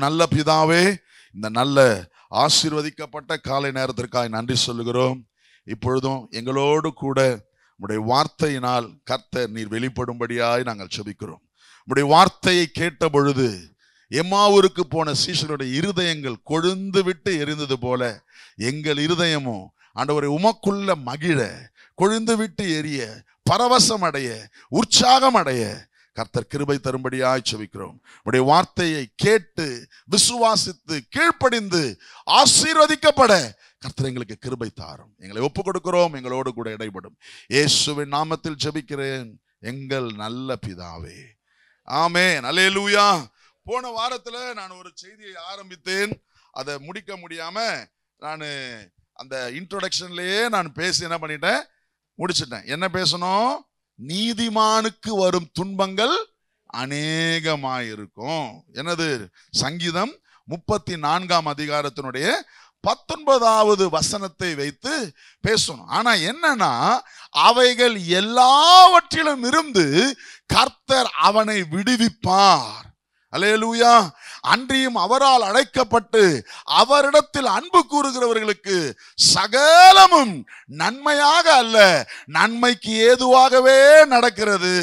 நல்ல பிதாவே, இந்த நல்ல ஆசீர்வதிக்கப்பட்ட காலை நேரத்திற்காக நன்றி சொல்லுகிறோம். இப்பொழுதும் எங்களோடு கூட உம்முடைய வார்த்தையினால் கர்த்தர் நீர் வெளிப்படும்படியாய் நாங்கள் செபிக்கிறோம். உம்முடைய வார்த்தையை கேட்ட பொழுது எம்மாவூருக்கு போன சீஷருடைய இருதயங்கள் கொழுந்து விட்டு எரிந்தது போல எங்கள் இருதயமும் ஆண்டவரை உமக்குள்ள மகிழ, கொழுந்து விட்டு எரிய, பரவசம் அடைய, உற்சாகம் அடைய கர்த்தர் கிருபை தரும்படியாய் செபிக்கிறோம். உடைய வார்த்தையை கேட்டு விசுவாசித்து கீழ்ப்படிந்து ஆசீர்வதிக்கப்பட கர்த்தர் எங்களுக்கு கிருபை தாரும். எங்களை ஒப்புக் கொடுக்கிறோம். எங்களோடு கூட இடைப்படும் இயேசுவின் நாமத்தில் ஜெபிக்கிறேன் எங்கள் நல்ல பிதாவே, ஆமென். அல்லேலூயா. போன வாரத்துல நான் ஒரு செய்தியை ஆரம்பித்தேன். அதை முடிக்க முடியாம நான் அந்த இன்ட்ரோடக்ஷன்லயே நான் பேசி என்ன பண்ணிட்டேன், முடிச்சிட்டேன். என்ன பேசணும்? நீதிமானுக்கு வரும் துன்பங்கள் அநேகமாயிருக்கும். என்னது? சங்கீதம் 34ஆம் அதிகாரத்தினுடைய 19வது வசனத்தை வைத்து பேசணும். ஆனா என்னன்னா, அவைகள் எல்லாவற்றிலும் இருந்து கர்த்தர் அவனை விடுவிப்பார். அல்லேலூயா. அன்றியும் அவரால் அழைக்கப்பட்டு அவரிடத்தில் அன்பு கூறுகிறவர்களுக்கு சகலமும் நன்மையாக அல்ல, நன்மைக்கு ஏதுவாகவே நடக்கிறது.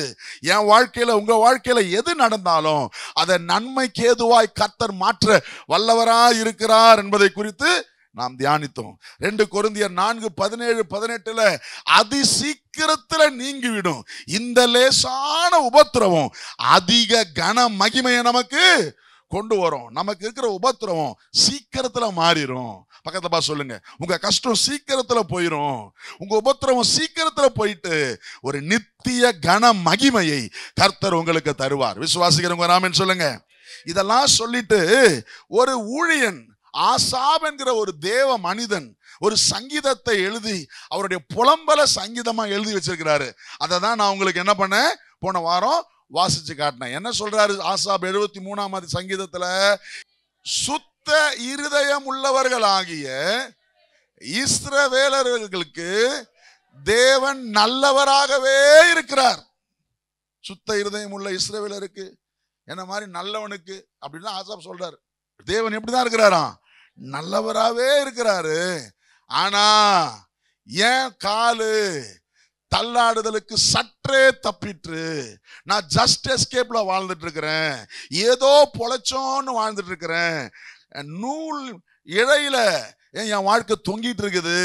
என் வாழ்க்கையில, உங்க வாழ்க்கையில எது நடந்தாலும் அதை நன்மைக்கு ஏதுவாய் கர்த்தர் மாற்ற வல்லவராய் இருக்கிறார் என்பதை குறித்து நாம் தியானித்தோம். 2 கொரிந்தியர் 4:17-18 அதி சீக்கிரத்துல நீங்கிவிடும் இந்த லேசான உபத்திரவம் அதிக கன மகிமையை நமக்கு கொண்டு வரும். நமக்கு இருக்கிற உபத்திரவம் சீக்கிரத்துல மாறிடும். பக்கத்துல பா சொல்லுங்க, உங்க கஷ்டம் சீக்கிரத்துல போயிடும். உங்க உபத்திரவம் சீக்கிரத்துல போயிட்டு ஒரு நித்திய கன மகிமையை கர்த்தர் உங்களுக்கு தருவார். விசுவாசிக்கிறவங்க ஆமென் சொல்லுங்க. இதெல்லாம் சொல்லிட்டு ஒரு ஊழியன் ஆசாப் என்கிற ஒரு தேவ மனிதன் ஒரு சங்கீதத்தை எழுதி அவருடைய புலம்பல சங்கீதமா எழுதி வச்சிருக்கிறாரு. அதை தான் நான் உங்களுக்கு என்ன பண்ணேன், போன வாரம் வாசிச்சு காட்டினேன். என்ன சொல்றாரு ஆசாப் 73ஆம் சங்கீதத்துல? சுத்த இருதயம் உள்ளவர்களாகிய இஸ்ரவேலர்களுக்கு தேவன் நல்லவராகவே இருக்கிறார். சுத்த இருதயம் உள்ள இஸ்ரவேலருக்கு, என்ன மாதிரி நல்லவனுக்கு அப்படின்னு ஆசாப் சொல்றாரு. தேவன் எப்படிதான் இருக்கிறாராம்? நல்லவராகவே இருக்கிறாரு. ஆனா ஏன் காலு தள்ளாடுதலுக்கு சற்றே தப்பிட்டு நான் ஜஸ்ட் எஸ்கேப்ல வாழ்ந்துட்டு இருக்கிறேன், ஏதோ பொழைச்சோன்னு வாழ்ந்துட்டு இருக்கிறேன், நூல் இழையில என் வாழ்க்கை தொங்கிட்டு இருக்குது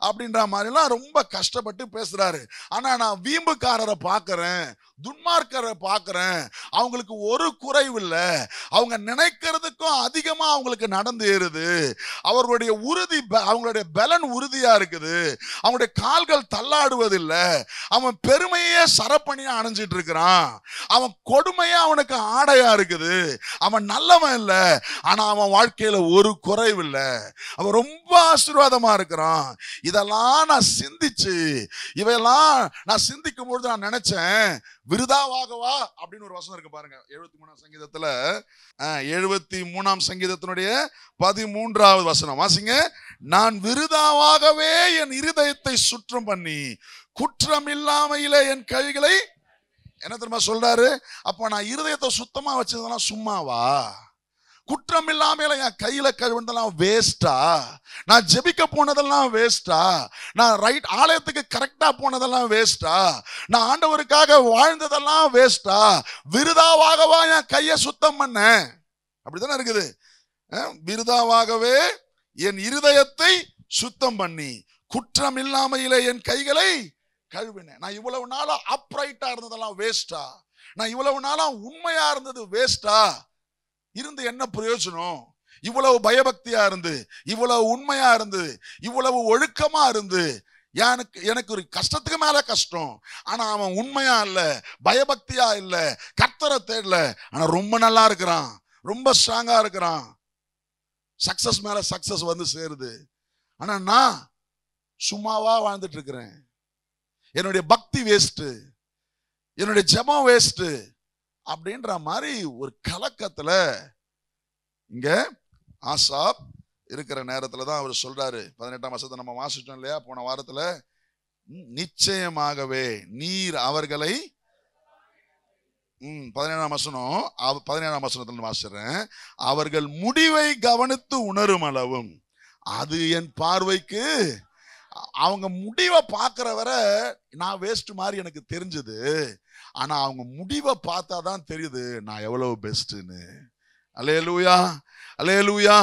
அப்படின்ற மாதிரிலாம் ரொம்ப கஷ்டப்பட்டு பேசுறாரு. ஆனா நான் வீம்புக்காரரை பார்க்கிறேன், துன்மார்க்கரை பார்க்கிறேன், அவங்களுக்கு ஒரு குறைவு இல்லை, அவங்க நினைக்கிறதுக்கும் அதிகமா அவங்களுக்கு நடந்து ஏறுது, அவர்களுடைய உறுதி, அவங்களுடைய பலன் உறுதியா இருக்குது, அவங்களுடைய கால்கள் தள்ளாடுவதில்லை, அவன் பெருமையே சரப்பணியா அணைஞ்சிட்டு இருக்கிறான், அவன் கொடுமையா அவனுக்கு ஆடையா இருக்குது, அவன் நல்லவன் இல்லை, ஆனா அவன் வாழ்க்கையில ஒரு குறைவு இல்லை, அவன் ரொம்ப ஆசீர்வாதமா இருக்கிறான். இதெல்லாம் நான் சிந்திச்சு, இவையெல்லாம் நான் சிந்திக்கும் பொழுது நான் நினைச்சேன், விருதாவாகவா அப்படின்னு ஒரு வசனம் இருக்கு பாருங்க 73ஆம் சங்கீதத்துல. 73ஆம் சங்கீதத்தினுடைய 13வது வசனம் வாசிங்க. நான் விருதாவாகவே என் இருதயத்தை சுற்றம் பண்ணி குற்றம் இல்லாமையிலே என் கைகளை, என்ன தெரியுமா சொல்றாரு? அப்ப நான் இருதயத்தை சுத்தமா வச்சதெல்லாம் சும்மாவா? குற்றம் இல்லாம என் கையில கழுவுனதெல்லாம் வேஸ்டா? நான் ஜெபிக்க போனதெல்லாம் வேஸ்டா? நான் ரைட் ஆலயத்துக்கு கரெக்டா போனதெல்லாம் வேஸ்டா? நான் ஆண்டவருக்காக வாழ்ந்ததெல்லாம் வேஸ்டா? விருதாவாகவா என் கையை சுத்தம் பண்ண? அப்படித்தானே இருக்குது. விருதாவாகவே என் இருதயத்தை சுத்தம் பண்ணி குற்றம் இல்லாமையிலே என் கைகளை கழுவினேன். நான் இவ்வளவு நாளா அப்ரைட்டா இருந்ததெல்லாம் வேஸ்டா? நான் இவ்வளவு நாளா உண்மையா இருந்தது வேஸ்டா? இருந்து என்ன பிரயோஜனம்? இவ்வளவு பயபக்தியா இருந்து, இவ்வளவு உண்மையா இருந்து, இவ்வளவு ஒழுக்கமா இருந்து, எனக்கு ஒரு கஷ்டத்துக்கு மேல கஷ்டம், ஆனா அவன் உண்மையா இல்ல, பயபக்தியா இல்ல, கர்த்தரை தேடல, ஆனா ரொம்ப நல்லா இருக்கிறான், ரொம்ப ஸ்ட்ராங்கா இருக்கிறான், சக்சஸ் மேல சக்சஸ் வந்து சேருது. ஆனா நான் சும்மாவா வாழ்ந்துட்டு இருக்கிறேன், என்னுடைய பக்தி வேஸ்ட், என்னுடைய ஜெபம் வேஸ்ட் அப்படின்ற மாதிரி ஒரு கலக்கத்துல இங்க ஆசாப் இருக்கிற நேரத்துல தான் அவர் சொல்றாரு. 18ஆம் வசனத்தை நம்ம வாசிச்சோம் இல்லையா போன வாரத்துல? நிச்சயமாகவே நீர் அவர்களை 17ஆம் வசனம், 17ஆம் வசனத்துல வாசிக்கிறேன். அவர்கள் முடிவை கவனித்து உணரும் அளவும் அது என் பார்வைக்கு, அவங்க முடிவை பார்க்கிற வரை நான் வேஸ்ட் மாதிரி எனக்கு தெரிஞ்சது. ஆனா அவங்க முடிவை பார்த்தாதான் தெரியுது நான் எவ்வளவு பெஸ்ட்னு. அல்லேலூயா, அல்லேலூயா.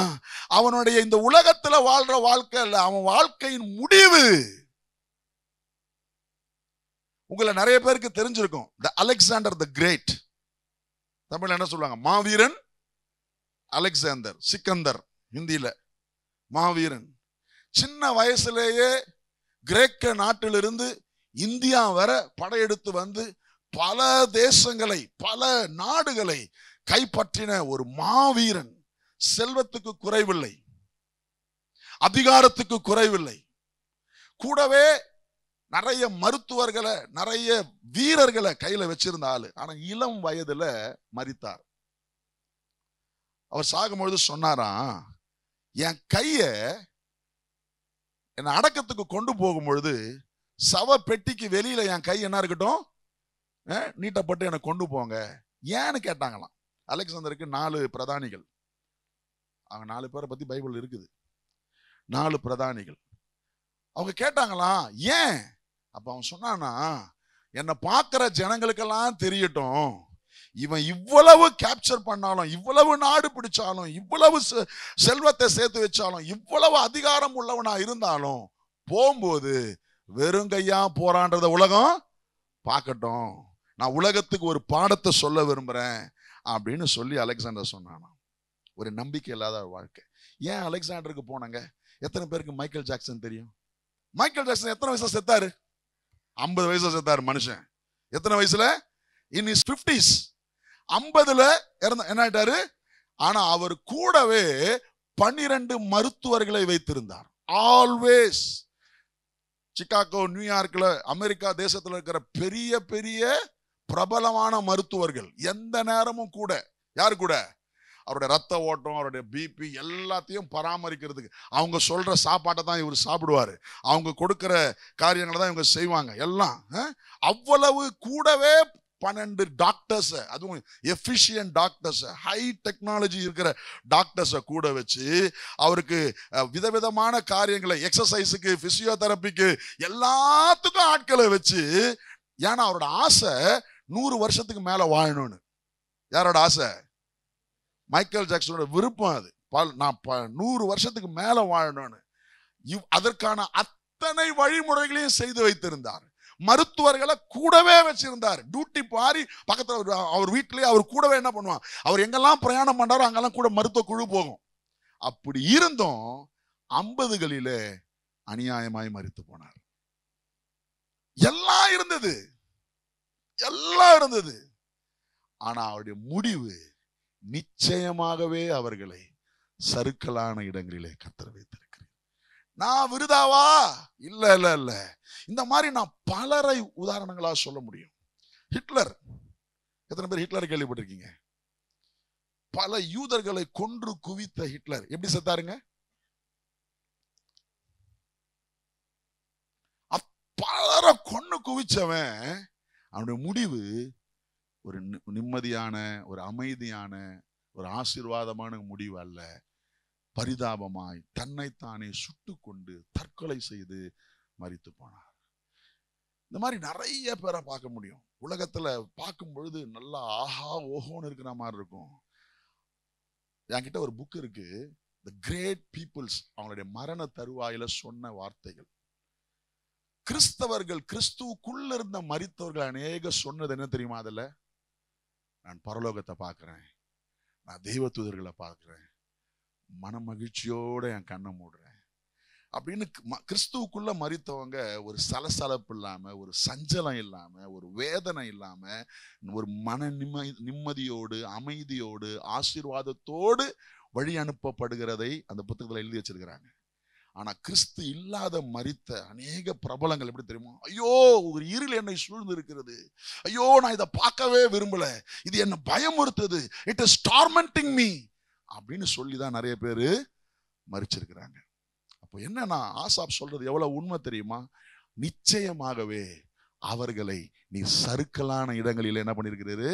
அவனுடைய இந்த உலகத்துல வாழ்ற வாழ்க்கை இல்ல, அவன் வாழ்க்கையின் முடிவு. உங்களை நிறைய பேருக்கு தெரிஞ்சிருக்கும், அலெக்சாண்டர் த கிரேட். தமிழ்ல என்ன சொல்லுவாங்க? மாவீரன் அலெக்சாண்டர், சிக்கந்தர் ஹிந்தியில மாவீரன். சின்ன வயசுலேயே கிரேக்க நாட்டிலிருந்து இந்தியா வர படையெடுத்து வந்து பல தேசங்களை, பல நாடுகளை கைப்பற்றின ஒரு மாவீரன். செல்வத்துக்கு குறைவில்லை, அதிகாரத்துக்கு குறைவில்லை, கூடவே நிறைய மருத்துவர்களை, நிறைய வீரர்களை கையில வச்சிருந்த ஆளு. ஆனா இளம் வயதுல மரித்தார். அவர் சாகும்பொழுது சொன்னாராம், என் கைய என்ன அடக்கத்துக்கு கொண்டு போகும் பொழுது சவ பெட்டிக்கு வெளியில என் கை என்ன இருக்கட்டும், நீட்டப்பட்டு என்னை கொண்டு போங்க. ஏன்னு கேட்டாங்களாம். அலெக்சாந்தருக்கு 4 பிரதானிகள். அவங்க 4 பேரை பத்தி பைபிள் இருக்குது. 4 பிரதானிகள். அவங்க கேட்டாங்களாம் ஏன்? அப்ப அவன் சொன்னானா, என்னை பார்க்கிற ஜனங்களுக்கெல்லாம் தெரியட்டும், இவன் இவ்வளவு கேப்சர் பண்ணாலும், இவ்வளவு நாடு பிடிச்சாலும், இவ்வளவு செல்வத்தை சேர்த்து வச்சாலும், இவ்வளவு அதிகாரம் உள்ளவனா இருந்தாலும் போகும்போது வெறுங்கையா போறான்றத உலகம் பார்க்கட்டும். நான் உலகத்துக்கு ஒரு பாடத்தை சொல்ல விரும்புறேன் அப்படின்னு சொல்லி அலெக்சாண்டர் சொன்னானா. ஒரு நம்பிக்கை இல்லாத வாழ்க்கை. ஏன் அலெக்சாண்டருக்கு போனாங்க? எத்தனை பேருக்கு மைக்கேல் ஜாக்சன் தெரியும்? மைக்கேல் ஜாக்சன் எத்தனை வயசுல செத்தாரு? 50 வயசுல செத்தாரு மனுஷன். எத்தனை வயசுல? இன் இஸ் 50s. 50ல என்ன ஆயிட்டாரு. ஆனா அவர் கூடவே 12 மருத்துவர்களை வைத்திருந்தார். ஆல்வேஸ் சிகாகோ, நியூயார்க்ல, அமெரிக்கா தேசத்துல இருக்கிற பெரிய பெரிய பிரபலமான மருத்துவர்கள் எந்த நேரமும் கூட, யாரு கூட? அவருடைய ரத்த ஓட்டம், அவருடைய பிபி எல்லாத்தையும் பராமரிக்கிறதுக்கு அவங்க சொல்ற சாப்பாட்டை தான் இவர் சாப்பிடுவாரு. அவங்க கொடுக்கிற காரியங்களை தான் இவங்க செய்வாங்க எல்லாம். அவ்வளவு கூடவே 12 டாக்டர்ஸ், அதுவும் எஃபிஷியன்ட் டாக்டர்ஸ், ஹை டெக்னாலஜி இருக்கிற டாக்டர்ஸை கூட வச்சு அவருக்கு விதவிதமான காரியங்களை, எக்ஸசைஸுக்கு, பிசியோதெரபிக்கு எல்லாத்துக்கும் ஆட்களை வச்சு. ஏன்னா அவரோட ஆசை 100 வருஷத்துக்கு மேல வாழணும்னு. யாரோட ஆசை? மைக்கேல் ஜாக்சனோட விருப்பம் அது. நான் 100 வருஷத்துக்கு மேல வாழணும்னு. அதற்கான அத்தனை வழிமுறைகளையும் செய்து வைத்திருந்தார். மருத்துவர்களை கூடவே வச்சிருந்தார். டியூட்டி பாரி பக்கத்துல அவர் வீட்டிலேயே அவர் கூடவே என்ன பண்ணுவார், அவர் எங்கெல்லாம் பிரயாணம் பண்றாரோ அங்கெல்லாம் கூட மருத்துவ குழு போகும். அப்படி இருந்தும் 50களிலே அநியாயமாய் மரித்து போனார். எல்லாம் இருந்தது, எல்லாம் இருந்தது. ஆனா அவருடைய முடிவு நிச்சயமாகவே அவர்களை சறுக்கலான இடங்களிலே கர்த்தர் வைத்திருக்கிறார். நான் விருதாவா? இல்ல இல்ல இல்ல. இந்த மாதிரி நான் பலரை உதாரணங்களா சொல்ல முடியும். ஹிட்லர், எத்தனை பேர் ஹிட்லர் கேள்விப்பட்டிருக்கீங்க? பல யூதர்களை கொன்று குவித்த ஹிட்லர் எப்படி செத்தாருங்க? பலரை கொன்று குவிச்சவன் அவனுடைய முடிவு ஒரு நிம்மதியான, ஒரு அமைதியான, ஒரு ஆசீர்வாதமான முடிவு அல்ல. பரிதாபமாய் தன்னைத்தானே சுட்டு கொண்டு தற்கொலை செய்து மரித்து போனார். இந்த மாதிரி நிறைய பேரை பார்க்க முடியும். உலகத்துல பார்க்கும் பொழுது நல்லா ஆஹா ஓஹோன்னு இருக்கிற மாதிரி இருக்கும். என்கிட்ட ஒரு புக் இருக்கு, தி கிரேட் பீப்புள்ஸ், அவங்களுடைய மரண தருவாயில சொன்ன வார்த்தைகள். கிறிஸ்தவர்கள், கிறிஸ்துவுக்குள்ள இருந்த மரித்தவர்கள் அநேக சொன்னது என்ன தெரியுமா? அதுல நான் பரலோகத்தை பார்க்கிறேன், நான் தெய்வ தூதர்களை பார்க்கிறேன், மன மகிழ்ச்சியோட என் கண்ணை மூடுறேன் அப்படின்னு. கிறிஸ்துவுக்குள்ள மரித்தவங்க ஒரு சலசலப்பு இல்லாம, ஒரு சஞ்சலம் இல்லாம, ஒரு வேதனை இல்லாம, ஒரு மன நிம்மதியோடு, அமைதியோடு, ஆசீர்வாதத்தோடு வழி அனுப்பப்படுகிறதை அந்த புத்தகத்துல எழுதி வச்சிருக்கிறாங்க. ஆனா கிறிஸ்து இல்லாத மரித்த அநேக பிரபலங்கள் எப்படி தெரியுமா? ஐயோ ஒரு இருள் என்னை சூழ்ந்து இருக்கிறது, ஐயோ நான் இதை பார்க்கவே விரும்பல, இது என்ன பயமுறுத்துது, இட் இஸ் டார்மெண்டிங் மீ அப்படின்னு சொல்லிதான் நிறைய பேரு மரிச்சிருக்கிறாங்க. அப்போ என்னன்னா ஆசாப் சொல்றது எவ்வளவு உண்மை தெரியுமா? நிச்சயமாகவே அவர்களை நீ சறுக்கலான இடங்களில் என்ன பண்ணிருக்கிறாரு?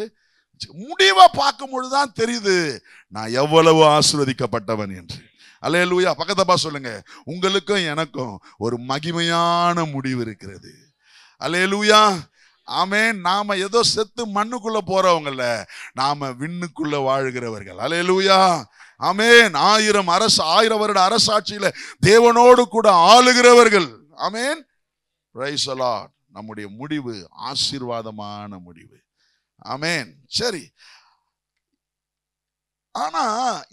முடிவை பார்க்கும் பொழுதுதான் தெரியுது நான் எவ்வளவு ஆசீர்வதிக்கப்பட்டவன் என்று. அல்லேலூயா. பக்கத்தப்பா சொல்லுங்க, உங்களுக்கும் எனக்கும் ஒரு மகிமையான முடிவு இருக்கிறது. அல்லேலூயா. ஆமென். நாம ஏதோ செத்து மண்ணுக்குள்ள போறவங்கல்ல, நாம விண்ணுக்குள்ள வாழ்கிறவர்கள். அல்லேலூயா. ஆமென். 1000 வருட அரசாட்சியில தேவனோடு கூட ஆளுகிறவர்கள். ஆமென். Praise the Lord. நம்முடைய முடிவு ஆசீர்வாதமான முடிவு. ஆமென். சரி, ஆனா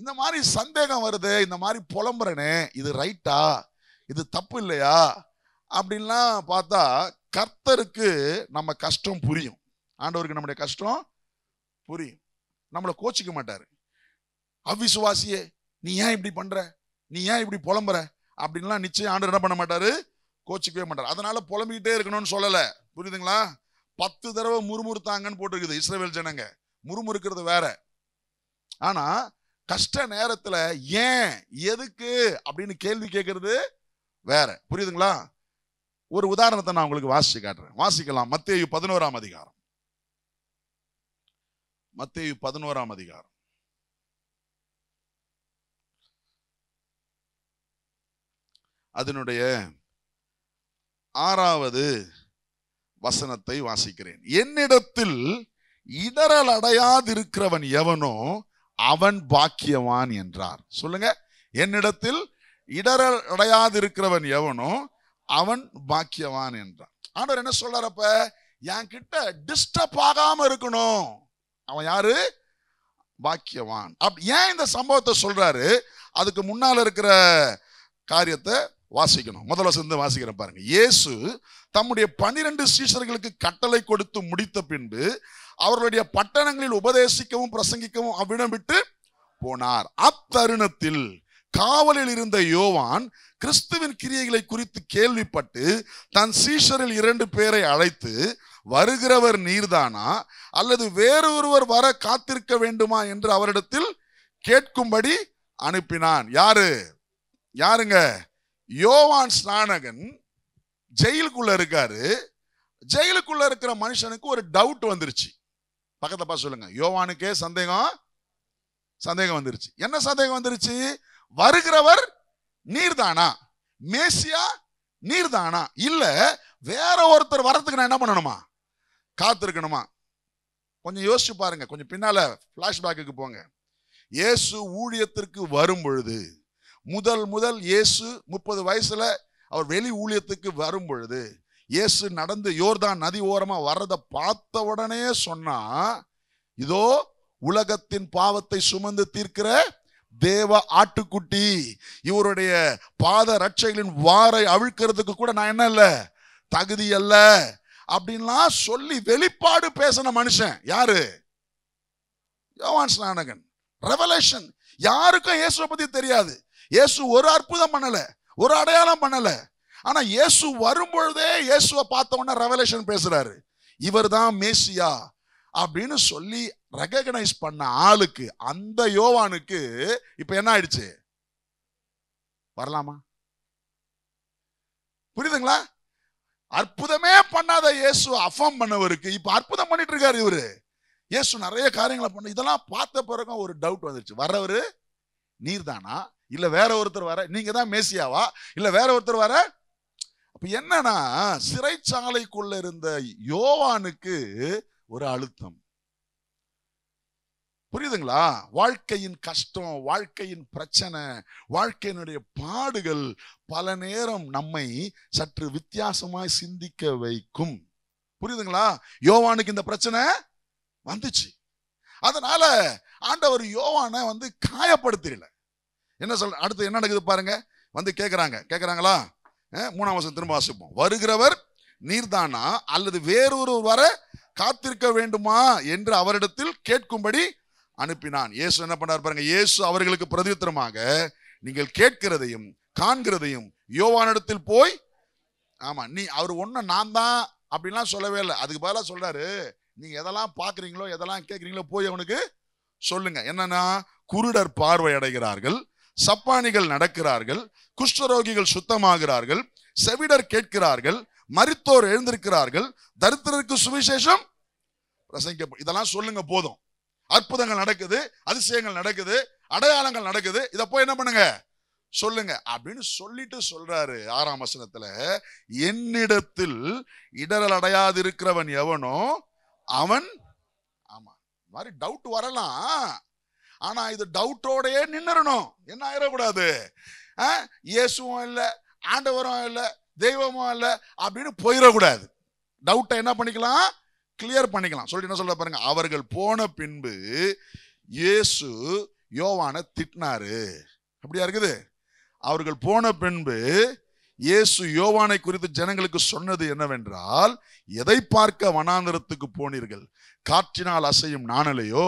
இந்த மாதிரி சந்தேகம் வருது, இந்த மாதிரி புலம்புறனே, இது ரைட்டா, இது தப்பு இல்லையா அப்படின்லாம் பார்த்தா கர்த்தருக்கு நம்ம கஷ்டம் புரியும். ஆண்டவருக்கு நம்முடைய கஷ்டம் புரியும். நம்மளை கோச்சிக்க மாட்டாரு. அவிசுவாசியே, நீ ஏன் இப்படி பண்ற, நீ ஏன் இப்படி புலம்புற அப்படின்லாம் நிச்சயம் ஆண்டவர் என்ன பண்ண மாட்டாரு, கோச்சிக்கவே மாட்டாரு. அதனால புலம்பிக்கிட்டே இருக்கணும்னு சொல்லல. புரியுதுங்களா? 10 தடவை முறுமுறுத்தாங்கன்னு போட்டிருக்குது இஸ்ரவேல் ஜனங்க. முறுமுறுக்கிறது வேற. ஆனா கஷ்ட நேரத்துல ஏன், எதுக்கு அப்படின்னு கேள்வி கேட்கறது வேற. புரியுதுங்களா? ஒரு உதாரணத்தை நான் உங்களுக்கு வாசிச்சு காட்டுறேன். வாசிக்கலாம். மத்தேயு 11ஆம் அதிகாரம். மத்தேயு 11ஆம் அதிகாரம். அதனுடைய 6வது வசனத்தை வாசிக்கிறேன். என்னிடத்தில் இடரல் அடையாதிருக்கிறவன் எவனோ அவன் பாக்கியவான் என்றார். சொல்லுங்க, என்னிடத்தில் இடரல் அடையாதிருக்கிறவன் எவனோ அவன் பாக்கியவான் என்றார். ஆண்டவர் என்ன சொல்றாரு? அப்ப என் கிட்ட டிஸ்டர்ப் ஆகாம இருக்கணும், அவன் யாரு? பாக்கியவான். ஏன் இந்த சம்பவத்தை சொல்றாரு? அதுக்கு முன்னால இருக்கிற காரியத்தை வாசிக்கணும். முதல் வசனத்தை வாசிக்கிறேன் பாருங்க. இயேசு தம்முடைய 12 சீஷர்களுக்கு கட்டளை கொடுத்து முடித்த பின்பு அவர்களுடைய பட்டணங்களில் உபதேசிக்கவும் பிரசங்கிக்கவும் அவ்விடம் விட்டு போனார். அத்தருணத்தில் காவலில் இருந்த யோவான் கிறிஸ்துவின் கிரியைகளை குறித்து கேள்விப்பட்டு தன் சீஷரில் 2 பேரை அழைத்து, வருகிறவர் நீர்தானா அல்லது வேறொருவர் வர காத்திருக்க வேண்டுமா என்று அவரிடத்தில் கேட்கும்படி அனுப்பினான். யாருங்க? யோவான் ஸ்நானகன் ஜெயிலுக்குள்ள இருக்காரு. ஜெயிலுக்குள்ள இருக்கிற மனுஷனுக்கு ஒரு டவுட் வந்துருச்சு. பக்கத்தப்பா சொல்லுங்க, யோவானுக்கே சந்தேகம் வந்துருச்சு. என்ன சந்தேகம் வந்துருச்சு? வருகிறவர் நீர்தானா, மேசியா நீர்தானா, இல்ல வேற ஒருத்தர் வரத்துக்கு நான் என்ன பண்ணணுமா, காத்திருக்கணுமா? கொஞ்சம் யோசிச்சு பாருங்க. கொஞ்சம் பின்னால பிளாஷ்பேக்கு போங்க. இயேசு ஊழியத்திற்கு வரும் பொழுது, முதல் இயேசு 30 வயசுல அவர் வெளி ஊழியத்துக்கு வரும் பொழுது, இயேசு நடந்து யோர்தான் நதி ஓரமா வர்றதை பார்த்த உடனே சொன்னா, இதோ உலகத்தின் பாவத்தை சுமந்து தீர்க்கிற தேவ ஆட்டுக்குட்டி, இவருடைய பாத ரட்சைகளின் வாரை அவிழ்க்கிறதுக்கு கூட நான் என்ன இல்ல, தகுதி அல்ல அப்படின்லாம் சொல்லி வெளிப்பாடு பேசின மனுஷன் யாரு? யோவான் ஸ்நானகன். ரெவலேஷன். யாருக்கும் இயேசுவை பத்தி தெரியாது. இயேசு ஒரு அற்புதம் பண்ணல, ஒரு அடையாளம் பண்ணல. ஆனா இயேசு வரும்பொழுதே இயேசுவை பார்த்த உடனே ரெவலேஷன் பேசுறாரு. இவர் தான் மேசியா அப்படின்னு சொல்லி ரெகக்னைஸ் பண்ண ஆளுக்கு, அந்த யோவானுக்கு இப்ப என்ன ஆயிடுச்சு? வரலாமா? புரியுதுங்களா? அற்புதமே பண்ணாத இயேசு அஃபர்ம் பண்ணவருக்கு இப்ப அற்புதம் பண்ணிட்டு இருக்காரு இவரு. இயேசு நிறைய காரியங்களை பண்ண, இதெல்லாம் பார்த்த பிறகு ஒரு டவுட் வந்துருச்சு. வர்றவரு நீர்தானா இல்ல வேற ஒருத்தர் வர, நீங்க தான் மேசியாவா இல்ல வேற ஒருத்தர் வர? அப்ப என்னன்னா, சிறைச்சாலைக்குள்ள இருந்த யோவானுக்கு ஒரு அழுத்தம். புரியுதுங்களா? வாழ்க்கையின் கஷ்டம், வாழ்க்கையின் பிரச்சனை, வாழ்க்கையினுடைய பாடுகள் பல நேரம் நம்மை சற்று வித்தியாசமாய் சிந்திக்க வைக்கும். புரியுதுங்களா? யோவானுக்கு இந்த பிரச்சனை வந்துச்சு. அதனால ஆண்டவர் யோவானை காயப்படுத்தல. என்ன சொல்ற? அடுத்து என்ன நடக்குது பாருங்க. கேக்குறாங்களா? 3ஆம் வசனம் திரும்ப வாசிப்போம். வருகிறவர் நீர்தானா அல்லது வேறொருவர் வர காத்திருக்க வேண்டுமா என்று அவரிடத்தில் கேட்கும்படி அனுப்பினான். இயேசு என்ன பண்ணார் பாருங்க. இயேசு அவர்களுக்கு பிரதியுத்தரமாக, நீங்கள் கேட்கிறதையும் காண்கிறதையும் யோவானிடத்தில் போய், ஆமா, அவர் ஒன்னும் நான் தான் அப்படின்லாம் சொல்லவே இல்லை. அதுக்கு பதிலாக சொல்றாரு, நீங்க எதெல்லாம் பாக்குறீங்களோ எதெல்லாம் கேட்கிறீங்களோ போய் அவனுக்கு சொல்லுங்க. என்னன்னா, குருடர் பார்வை அடைகிறார்கள், சப்பானிகள் நடக்கிறார்கள், குஷ்டரோகிகள் சுத்தமாகிறார்கள், செவிடர் கேட்கிறார்கள், மரித்தோர் எழுந்திருக்கிறார்கள், தரித்திரருக்கு சுவிசேஷம் பிரசங்கிக்கப்படும். இதெல்லாம் சொல்லுங்க போதும். அற்புதங்கள் நடக்குது, அதிசயங்கள் நடக்குது, அடையாளங்கள் நடக்குது, இத போய் என்ன பண்ணுங்க சொல்லுங்க அப்படின்னு சொல்லிட்டு சொல்றாரு 6ஆம் வசனத்துல, என்னிடத்தில் இடரல் அடையாது இருக்கிறவன் எவனோ அவன். ஆமா, இந்த மாதிரி டவுட் வரலாம், ஆனா இது டவுட்டோடயே நின்னுறணும். என்ன ஆயிடக்கூடாது, இயேசுவும் இல்ல, ஆண்டவரும் இல்ல, தெய்வமும் இல்ல அப்படின்னு போயிடக்கூடாது. டவுட்டை என்ன பண்ணிக்கலாம், கிளியர் பண்ணிக்கலாம். சொல்லி என்ன சொல்ற பாருங்க, அவர்கள் போன பின்பு இயேசு யோவானை திட்டினாரு. அப்படியா இருக்குது. அவர்கள் போன பின்பு இயேசு யோவானை குறித்து ஜனங்களுக்கு சொன்னது என்னவென்றால், எதை பார்க்க வனாந்தரத்துக்கு போனீர்கள்? காற்றினால் அசையும் நாணலையோ?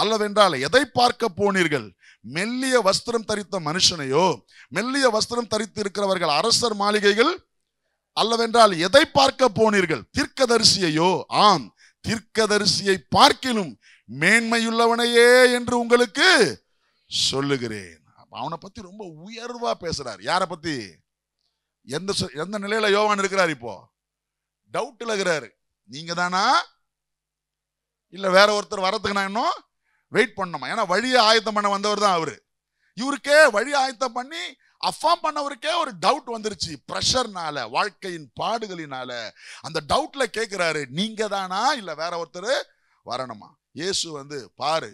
அல்லவென்றால் எதை பார்க்க போனீர்கள்? மெல்லிய வஸ்திரம் தரித்த மனுஷனையோ? மெல்லிய வஸ்திரம் தரித்து இருக்கிறவர்கள் அரசர் மாளிகைகள் அல்லவென்றால் எதை பார்க்க போனீர்கள்? தீர்க்கதரிசியையோ? ஆம், தீர்க்கதரிசியை பார்க்கிலும் மேன்மையுள்ளவனையே என்று உங்களுக்கு சொல்லுகிறேன். அவனை பத்தி ரொம்ப உயர்வா பேசுறார். யார பத்தி? எந்த நிலையில யோவான் இருக்கிறார்? இப்போ டவுட்ல இருக்கிறாரு. நீங்க தானா இல்ல வேற ஒருத்தர் வரதுக்கு நான் இன்னும் வெயிட் பண்ணணுமா? ஏன்னா வழியை ஆயத்தம் பண்ண வந்தவர் தான் அவரு. இவருக்கே வழி ஆயத்தம் பண்ணி அஃபார்ம் பண்ணவருக்கே ஒரு டவுட் வந்துருச்சு. பிரஷர்னால, வாழ்க்கையின் பாடுகளினால அந்த டவுட்ல கேட்கிறாரு, நீங்க தானா இல்ல வேற ஒருத்தர் வரணுமா? இயேசு வந்து பாரு,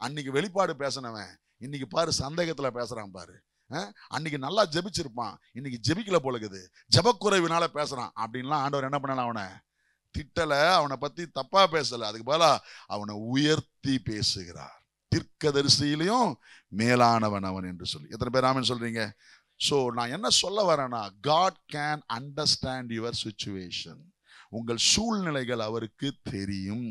அன்னைக்கு வெளிப்பாடு பேசினவன் இன்னைக்கு பாரு சந்தேகத்துல பேசுறான் பாரு. அன்னைக்கு நல்லா ஜெபிச்சிருப்பான், இன்னைக்கு ஜெபிக்கல போலக்குது, ஜெபக்குறைவினால பேசுறான் அப்படின்லாம் ஆண்டவர் என்ன பண்ணல, அவனை திட்டல, அவனை பத்தி தப்பா பேசல, அதுக்கு பதிலா அவனை உயர்த்தி பேசுகிறார். தீர்க்கதரிசியிலையும் மேலானவன் அவன் என்று சொல்லி. எத்தனை பேர் ஆமென் சொல்றீங்க? சோ நான் என்ன சொல்ல வரேன்னா, God can understand your situation. உங்கள் சூழ்நிலைகள் அவருக்கு தெரியும்.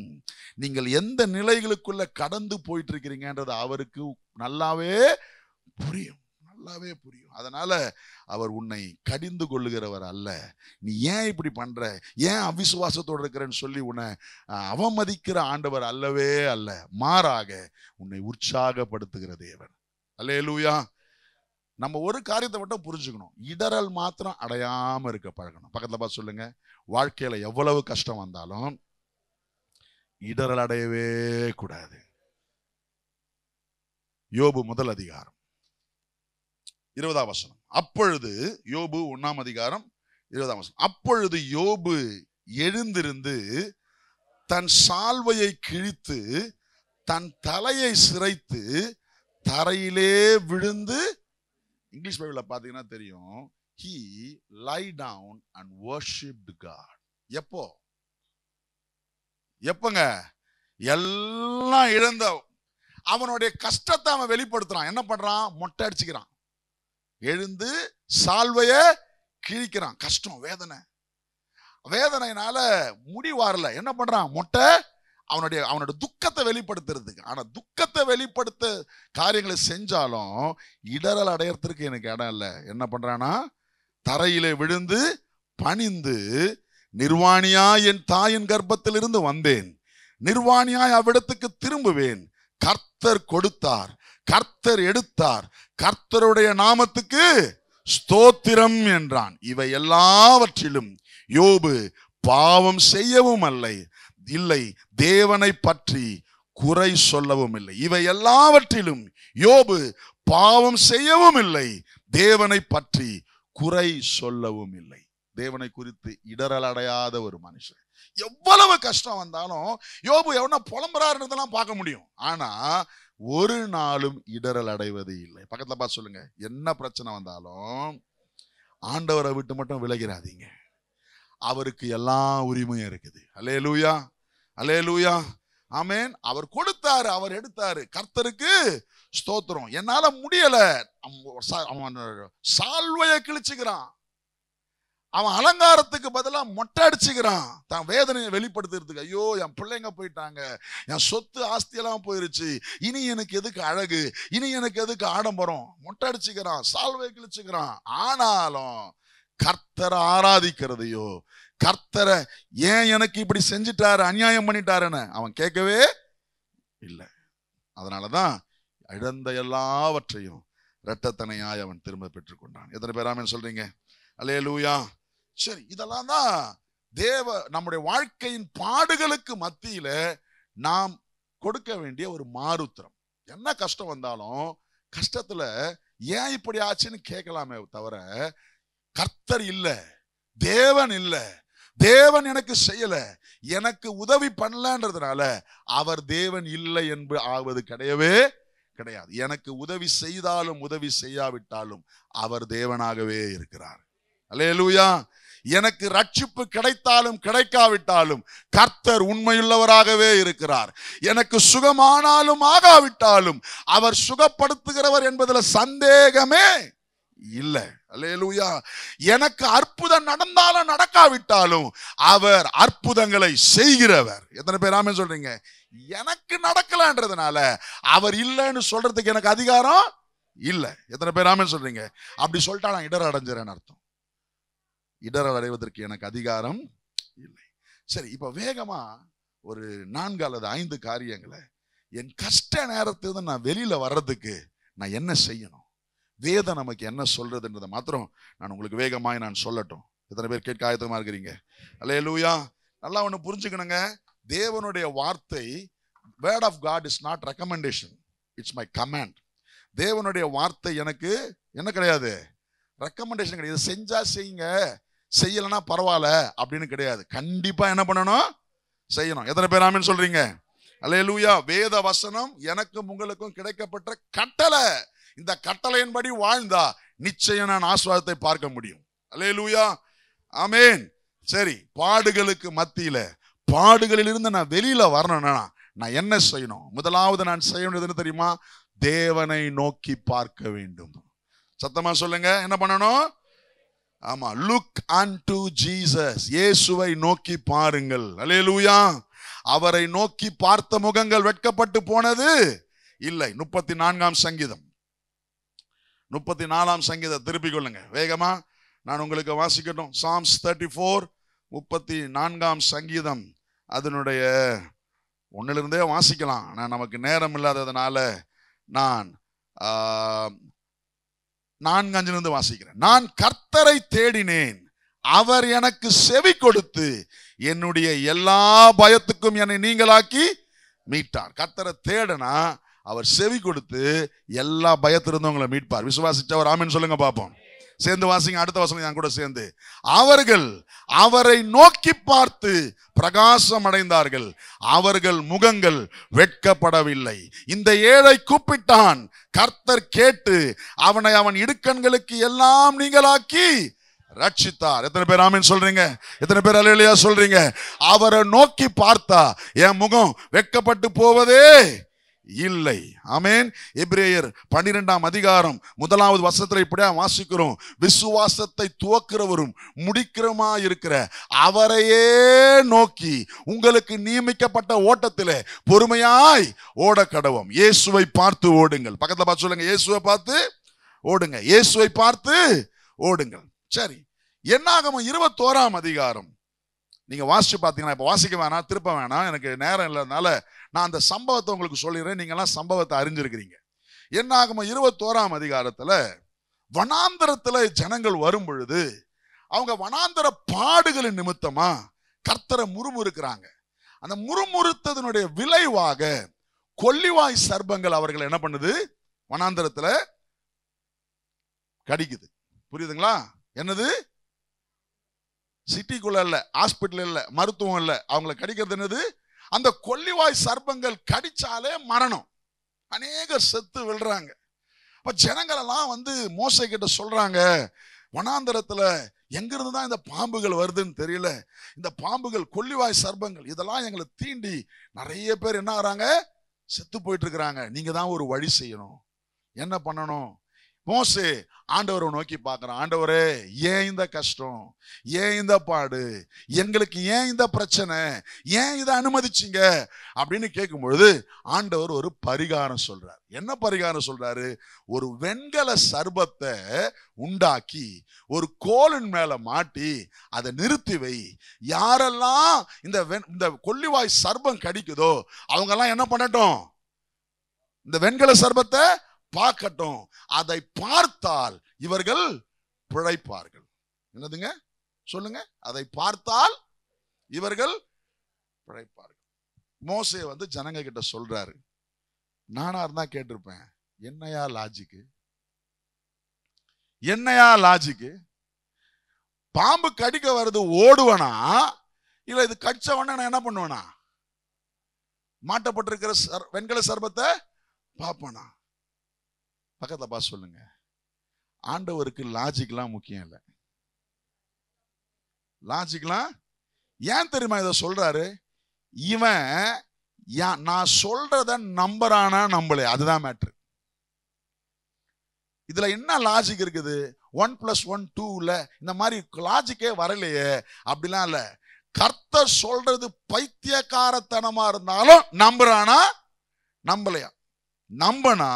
நீங்கள் எந்த நிலைகளுக்குள்ள கடந்து போயிட்டு இருக்கிறீங்கன்றது அவருக்கு நல்லாவே புரியும், நல்லாவே புரியும். அதனால அவர் உன்னை கடிந்து கொள்ளுகிறவர் அல்ல. நீ ஏன் இப்படி பண்ற, ஏன் அவிசுவாசத்தோடு இருக்கிறன்னு சொல்லி உன்னை அவமதிக்கிற ஆண்டவர் அல்லவே அல்ல. மாறாக உன்னை உற்சாகப்படுத்துகிற தேவன். அல்லேலூயா. நம்ம ஒரு காரியத்தை மட்டும் புரிஞ்சுக்கணும், இடரல் மாத்திரம் அடையாம இருக்க பழகணும். பக்கத்துல பார்த்து சொல்லுங்க, வாழ்க்கையில எவ்வளவு கஷ்டம் வந்தாலும் இடரல் அடையவே கூடாது. யோபு 1 அதிகாரம் 20ஆம் வசனம். அப்பொழுது யோபு 1ஆம் அதிகாரம் 20ஆம் வசனம். அப்பொழுது யோபு எழுந்திருந்து தன் சால்வையை கிழித்து தன் தலையை சிரைத்து தரையிலே விழுந்து, இங்கிலீஷ் பைபிள்ல பாத்தீங்கன்னா தெரியும், he lie down and worshipped God. எப்பங்க? எல்லாம் இழந்த அவனுடைய கஷ்டத்தை அவன் வெளிப்படுத்துறான். என்ன பண்றான்? மொட்டை அடிச்சுக்கிறான், எழுந்து சால்வைய கிழிக்கிறான். கஷ்டம், வேதனையினால முடிவாரல. என்ன பண்றான்? மொட்டை. அவனுடைய துக்கத்தை வெளிப்படுத்துறதுக்கு. ஆனா துக்கத்தை வெளிப்படுத்த காரியங்களை செஞ்சாலும் இடரல் அடையறதுக்கு எனக்கு இடம் இல்லை. என்ன பண்றானா? தரையிலே விழுந்து பணிந்து, நிர்வாணியா என் தாயின் கர்ப்பத்தில் இருந்து வந்தேன், நிர்வாணியாய் அவ்விடத்துக்கு திரும்புவேன். கர்த்தர் கொடுத்தார், கர்த்தர் எடுத்தார், கர்த்தருடைய நாமத்துக்கு ஸ்தோத்திரம் என்றான். இவை எல்லாவற்றிலும் யோபு பாவம் செய்யவும் இல்லை, தேவனை பற்றி குறை சொல்லவும் இல்லை. இவை எல்லாவற்றிலும் யோபு பாவம் செய்யவும் இல்லை, தேவனை பற்றி குறை சொல்லவும் இல்லை. தேவனை குறித்து இடரல் அடையாத ஒரு மனுஷன். எவ்வளவு கஷ்டம் வந்தாலும் யோபு எவனா புலம்புறாருன்றதெல்லாம் பார்க்க முடியும், ஆனா ஒரு நாளும் இடரல் அடைவது இல்லை. பக்கத்துல பார்த்து சொல்லுங்க, என்ன பிரச்சனை வந்தாலும் ஆண்டவரை விட்டு மட்டும் விலகிறாதீங்க. அவருக்கு எல்லா உரிமையும் இருக்குது. அல்லேலூயா, அல்லேலூயா, ஆமென். அவர் கொடுத்தாரு, அவர் எடுத்தாரு, கர்த்தருக்கு ஸ்தோத்திரம். என்னால முடியல, அவன் சால்வையை கிழிச்சுக்கிறான், அவன் அலங்காரத்துக்கு பதிலா மொட்டை அடிச்சுக்கிறான், தான் வேதனையை வெளிப்படுத்துறதுக்கு. ஐயோ, என் பிள்ளைங்க போயிட்டாங்க, என் சொத்து ஆஸ்தியெல்லாம் போயிருச்சு, இனி எனக்கு எதுக்கு அழகு, இனி எனக்கு எதுக்கு ஆடம்பரம்? மொட்டை அடிச்சுக்கிறான், சால்வை கிழிச்சுக்கிறான். ஆனாலும் கர்த்தரை ஆராதிக்கிறதையோ, கர்த்தரை ஏன் எனக்கு இப்படி செஞ்சிட்டாரு, அநியாயம் பண்ணிட்டாருன்னு அவன் கேட்கவே இல்லை. அதனாலதான் இழந்த எல்லாவற்றையும் இரட்டத்தனையாய் அவன் திரும்ப பெற்றுக்கொண்டான். எத்தனை பேர் ஆமென் சொல்றீங்க? அல்லேலூயா. சரி, இதெல்லாம் தான் நம்முடைய வாழ்க்கையின் பாடுகளுக்கு மத்தியில நாம் கொடுக்க வேண்டிய ஒரு மாறுத்திரம். என்ன கஷ்டம் வந்தாலும் கஷ்டத்துல ஏன் இப்படி ஆச்சுன்னு கேட்கலாமே தவிர, கர்த்தர் இல்ல, தேவன் இல்ல, தேவன் எனக்கு செய்யல, எனக்கு உதவி பண்ணலன்றதுனால அவர் தேவன் இல்லை என்று ஆவது கிடையவே கிடையாது. எனக்கு உதவி செய்தாலும் உதவி செய்யாவிட்டாலும் அவர் தேவனாகவே இருக்கிறார். அல்லேலூயா. எனக்கு ரட்சிப்பு கிடைத்தாலும் கிடைக்காவிட்டாலும் கர்த்தர் உண்மையுள்ளவராகவே இருக்கிறார். எனக்கு சுகமானாலும் ஆகாவிட்டாலும் அவர் சுகப்படுத்துகிறவர் என்பதில் சந்தேகமே இல்லை. அல்லேலூயா. எனக்கு அற்புதம் நடந்தாலும் நடக்காவிட்டாலும் அவர் அற்புதங்களை செய்கிறவர். எத்தனை பேர் ஆமென் சொல்றீங்க? எனக்கு நடக்கலன்றதுனால அவர் இல்லைன்னு சொல்றதுக்கு எனக்கு அதிகாரம் இல்லை. எத்தனை பேர் ஆமென் சொல்றீங்க? அப்படி சொல்லிட்டா நான் இடர் அடைஞ்சிறேன்னு அர்த்தம். இடர் அடைவதற்கு எனக்கு அதிகாரம் இல்லை. சரி, இப்ப வேகமா ஒரு 4 அல்லது 5 காரியங்களை என் கஷ்ட நேரத்திலிருந்து நான் வெளியில வர்றதுக்கு நான் என்ன செய்யணும், வேதம் நமக்கு என்ன சொல்றதுன்றதை மாத்திரம் நான் உங்களுக்கு வேகமாய் நான் சொல்லட்டும். எத்தனை பேர் கேட்க ஆயத்தமா இருக்கிறீங்க? அல்லேலூயா. நல்லா ஒண்ணு புரிஞ்சுக்கணுங்க. தேவனுடைய வார்த்தை, word of God is not recommendation, it's my command. தேவனுடைய வார்த்தை எனக்கு என்ன கிடையாது, ரெக்கமெண்டேஷன் கிடையாது. செஞ்சா செய்யுங்க, செய்யலன்னா பரவாயில்ல அப்படின்னு கிடையாது. கண்டிப்பா என்ன பண்ணணும், செய்யணும். எத்தனை பேர் ஆமென் சொல்றீங்க? அல்லேலூயா. வேத வசனம் எனக்கும் உங்களுக்கும் கிடைக்கப்பட்ட கட்டளை. இந்த கட்டளையின்படி வாழ்ந்தா நிச்சயம் நான் ஆசீர்வாதத்தை பார்க்க முடியும். அல்லேலூயா. ஆமென். சரி, பாடுகளுக்கு மத்தியில, பாடுகளில் இருந்து நான் வெளியில வரணும்னா நான் என்ன செய்யணும்? முதலாவது நான் செய்ய வேண்டியது தெரியுமா? தேவனை நோக்கி பார்க்க வேண்டும். சத்தமா சொல்லுங்க, என்ன பண்ணணும்? ஆமா, லுக் அன்டு ஜீசஸ். இயேசுவை நோக்கி பாருங்கள். அல்லேலூயா. அவரை நோக்கி பார்த்த முகங்கள் வெட்கப்பட்டு போனது இல்லை. 34ஆம் சங்கீதம், 34ஆம் சங்கீதம் திருப்பிக் கொள்ளுங்க வேகமா. நான் உங்களுக்கு வாசிக்கட்டும். சாம்ஸ் 34, 34ஆம் சங்கீதம். அதனுடைய 1லிருந்தே வாசிக்கலாம். நான் நமக்கு நேரம் இல்லாததுனால நான் 4-5 வாசிக்கிறேன். நான் கர்த்தரை தேடினேன், அவர் எனக்கு செவி கொடுத்து என்னுடைய எல்லா பயத்துக்கும் என்னை நீங்களாக்கி மீட்டார். கர்த்தரை தேடனா அவர் செவி கொடுத்து எல்லா பயத்திலிருந்தும் உங்களை மீட்பார். விசுவாசிச்சவர் ஆமென் சொல்லுங்க பாப்போம். சேர்ந்து வாசிங்க அடுத்த வசனம் என் கூட சேர்ந்து. அவர்கள் அவரை நோக்கி பார்த்து பிரகாசம் அடைந்தார்கள், அவர்கள் முகங்கள் வெட்கப்படவில்லை. இந்த ஏழை கூப்பிட்டான், கர்த்தர் கேட்டு அவனை அவன் இடுக்கண்களுக்கு எல்லாம் நீங்களாக்கி ரட்சித்தார். எத்தனை பேர் ஆமென் சொல்றீங்க? எத்தனை பேர் அல்லேலூயா சொல்றீங்க? அவரை நோக்கி பார்த்தா என் முகம் வெட்கப்பட்டு போவதே இல்லை. ஆமென். எபிரேயர் 12ஆம் அதிகாரம் 1வது வசனத்துல இப்படியா வாசிக்கிறோம். விசுவாசத்தை துவக்கிறவரும் முடிக்கிறமா இருக்கிற அவரையே நோக்கி உங்களுக்கு நியமிக்கப்பட்ட ஓட்டத்திலே பொறுமையாய் ஓட கடவோம். இயேசுவை பார்த்து ஓடுங்கள். பக்கத்துல பார்த்து சொல்லுங்க, இயேசுவை பார்த்து ஓடுங்க, இயேசுவை பார்த்து ஓடுங்கள். சரி, என்னாகமம் 21ஆம் அதிகாரம் நீங்க வாசிச்சு பார்த்தீங்கன்னா, இப்ப வாசிக்க வேணாம், திருப்ப வேணாம், எனக்கு நேரம் இல்லாதனால நான் அந்த சம்பவத்தை உங்களுக்கு சொல்லிடுறேன். நீங்கெல்லாம் சம்பவத்தை அறிஞ்சிருக்கிறீங்க. என்னாகமம் 21ஆம் அதிகாரத்துல வனாந்தரத்துல ஜனங்கள் வரும் பொழுது அவங்க வனாந்தர பாடுகளின் நிமித்தமா கர்த்தரை முறுமுறுக்கிறாங்க. அந்த முறுமுறுத்ததனுடைய விளைவாக கொல்லிவாய் சர்ப்பங்கள் அவர்கள் என்ன பண்ணுது, வனாந்தரத்துல கடிக்குது. புரியுதுங்களா? என்னது? சிட்டிக்குள்ள இல்ல, ஹாஸ்பிட்டல் இல்ல, மருத்துவம் இல்ல, அவங்களை கடிக்கிறது என்னது? அந்த கொல்லிவாய் சர்ப்பங்கள் கடிச்சாலே மரணம். அநேகர் செத்து விழுறாங்க. அப்ப ஜனங்கள் எல்லாம் வந்து மோசே கிட்ட சொல்றாங்க, வனாந்தரத்துல எங்கிருந்து தான் இந்த பாம்புகள் வருதுன்னு தெரியல, இந்த பாம்புகள் கொல்லிவாய் சர்ப்பங்கள் இதெல்லாம் எங்களை தீண்டி நிறைய பேர் என்ன ஆறாங்க, செத்து போயிட்டு இருக்கிறாங்க. நீங்க தான் ஒரு வழி செய்யணும். என்ன பண்ணணும்? மோசே ஆண்டவரை நோக்கி பார்க்கிறான். ஆண்டவரே, ஏன் இந்த கஷ்டம், ஏன் இந்த பாடு, எங்களுக்கு ஏன் இந்த பிரச்சனை, ஏன் இதை அனுமதிச்சிங்க அப்படின்னு கேட்கும் பொழுது ஆண்டவர் ஒரு பரிகாரம் சொல்றார். என்ன பரிகாரம் சொல்றாரு? ஒரு வெண்கல சர்பத்தை உண்டாக்கி ஒரு கோலின் மேல மாட்டி அதை நிறுத்தி வை. யாரெல்லாம் இந்த கொல்லிவாய் சர்பம் கடிக்குதோ அவங்க எல்லாம் என்ன பண்ணட்டும், இந்த வெண்கல சர்பத்தை பார்க்கட்டும். அதை பார்த்தால் இவர்கள் பிழைப்பார்கள். என்னதுங்க சொல்லுங்க? அதை பார்த்தால் இவர்கள் பிழைப்பார்கள். மோசே வந்து ஜனங்க கிட்ட சொல்றாரு. நானா இருந்தா கேட்டிருப்பேன், என்னையா லாஜிக்கு, என்னையா லாஜிக்கு? பாம்பு கடிக்க வருது ஓடுவனா, இல்ல இது கடிச்ச உடனே நான் என்ன பண்ணுவேனா? மாட்டப்பட்டிருக்கிற வெண்கல சர்பத்தை பாப்பனா? பக்கத்துல பா சொல்லுங்க. ஆண்டவருக்கு லாஜிக்லாம் முக்கியம் இல்லை. லாஜிக்லாம் ஏன் தெரியுமா இதை சொல்றாரு? இவன் நான் சொல்றத நம்புறானா நம்பல, அதுதான் மேட்ரு. இதுல என்ன லாஜிக் இருக்குது? 1+1 2 இந்த மாதிரி லாஜிக்கே வரலையே. அப்படிலாம் இல்ல. கர்த்தர் சொல்றது பைத்தியக்காரத்தனமா இருந்தாலும் நம்புறானா நம்பலையா? நம்பனா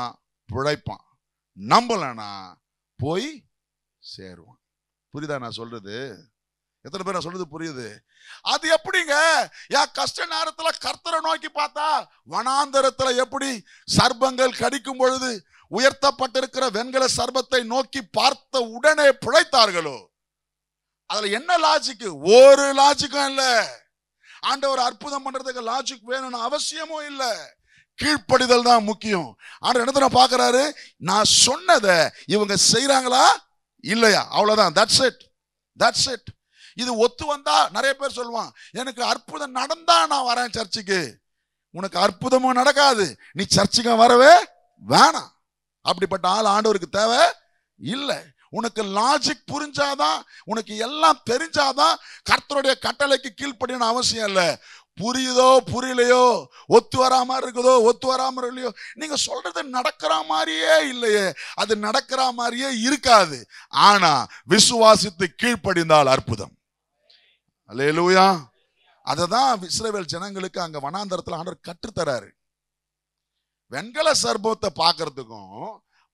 பிழைப்பான், நம்பலனா போய் சேருவான். புரியுதா நான் சொல்றது? எத்தனை பேர் நான் சொல்றது புரியுது? அது எப்படிங்க? கஷ்ட நேரத்துல கர்த்தரை நோக்கி பார்த்தா, வனாந்தரத்துல எப்படி சர்ப்பங்கள் கடிக்கும் பொழுது உயர்த்தப்பட்டிருக்கிற வெண்கல சர்பத்தை நோக்கி பார்த்த உடனே பிழைத்தார்களோ, அதுல என்ன லாஜிக்? ஒரு லாஜிக்கும் இல்ல. ஆண்டவர் அற்புதம் பண்றதுக்கு லாஜிக் வேணும்னு அவசியமும் இல்ல. கீழ்ப்படிதல் தான் முக்கியம். ஆண்டவர் இடத்துல பாக்குறாரு, நான் சொன்னதை இவங்க செய்யறாங்களா இல்லையா, அவ்வளவுதான். That's it, that's it. இது ஒத்து வந்தா நிறைய பேர் சொல்லுவான், எனக்கு அற்புதம் நடந்தா நான் வரேன் சர்ச்சுக்கு. உனக்கு அற்புதமும் நடக்காது, நீ சர்ச்சுக்கு வரவே வேணாம். அப்படிப்பட்ட ஆள் ஆண்டவருக்கு தேவை இல்லை. உனக்கு லாஜிக் புரிஞ்சாதான், உனக்கு எல்லாம் தெரிஞ்சாதான் கர்த்தருடைய கட்டளைக்கு கீழ்ப்படின அவசியம் இல்லை. புரியுதோ புரியலையோ, ஒத்து வராம இருக்குதோ ஒத்து வராம இல்லையோ, நீங்க சொல்றது நடக்கிற மாதிரியே இல்லையே, அது நடக்கிற மாதிரியே இருக்காது. ஆனா விசுவாசித்து கீழ்ப்படிந்தால் அற்புதம். அல்லேலூயா. அததான் இஸ்ரவேல் ஜனங்களுக்கு அங்க வனாந்தரத்துல ஆண்டவர் கற்றுத்தராரு. வெண்கல சர்பத்தை பார்க்கறதுக்கும்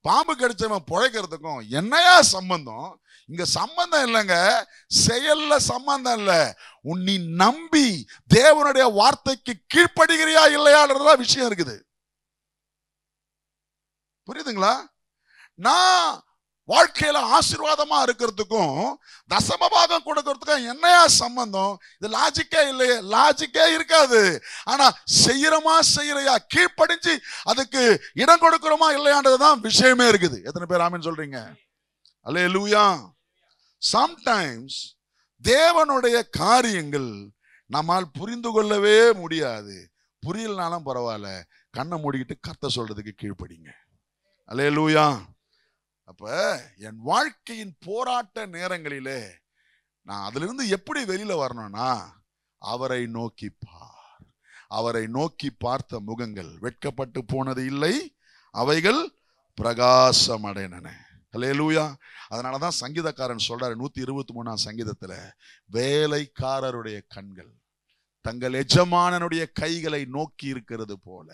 பாம்பு கடிச்சவன் பிழைக்கிறதுக்கும் என்னையா சம்பந்தம்? இங்க சம்பந்தம் இல்லைங்க, செயல்ல சம்பந்தம் இல்ல. நீ நம்பி தேவனுடைய வார்த்தைக்கு கீழ்ப்படுகிறியா இல்லையான்றதா விஷயம் இருக்குது. புரியுதுங்களா? நான் வாழ்க்கையில ஆசீர்வாதமா இருக்கிறதுக்கும் தசமபாகம் கொடுக்கறதுக்கும் என்னையா சம்பந்தம்? இது லாஜிக்கே இல்லையே, லாஜிக்கே இருக்காது. ஆனா செய்யறோமா செய்யறையா, கீழ்ப்படிஞ்சு அதுக்கு இடம் கொடுக்கிறோமா இல்லையான்றதுதான் விஷயமே இருக்குது. எத்தனை பேர் ஆமென் சொல்றீங்க? அல்லேலூயா. சம்டைம்ஸ் தேவனுடைய காரியங்கள் நம்மால் புரிந்து கொள்ளவே முடியாது. புரியலனாலும் பரவாயில்ல, கண்ணை மூடிக்கிட்டு கர்த்தர் சொல்றதுக்கு கீழ்ப்படிங்க. அல்லேலூயா. அப்ப என் வாழ்க்கையின் போராட்ட நேரங்களிலே நான் அதுல இருந்து எப்படி வெளியில வரணும்னா, அவரை நோக்கி பார். அவரை நோக்கி பார்த்த முகங்கள் வெட்கப்பட்டு போனது இல்லை, அவைகள் பிரகாசம் அடைந்தன. அல்லேலூயா. அதனாலதான் சங்கீதக்காரன் சொல்றாரு 123ஆம் சங்கீதத்துல, வேலைக்காரருடைய கண்கள் தங்கள் எஜமானனுடைய கைகளை நோக்கி இருக்கிறது போல,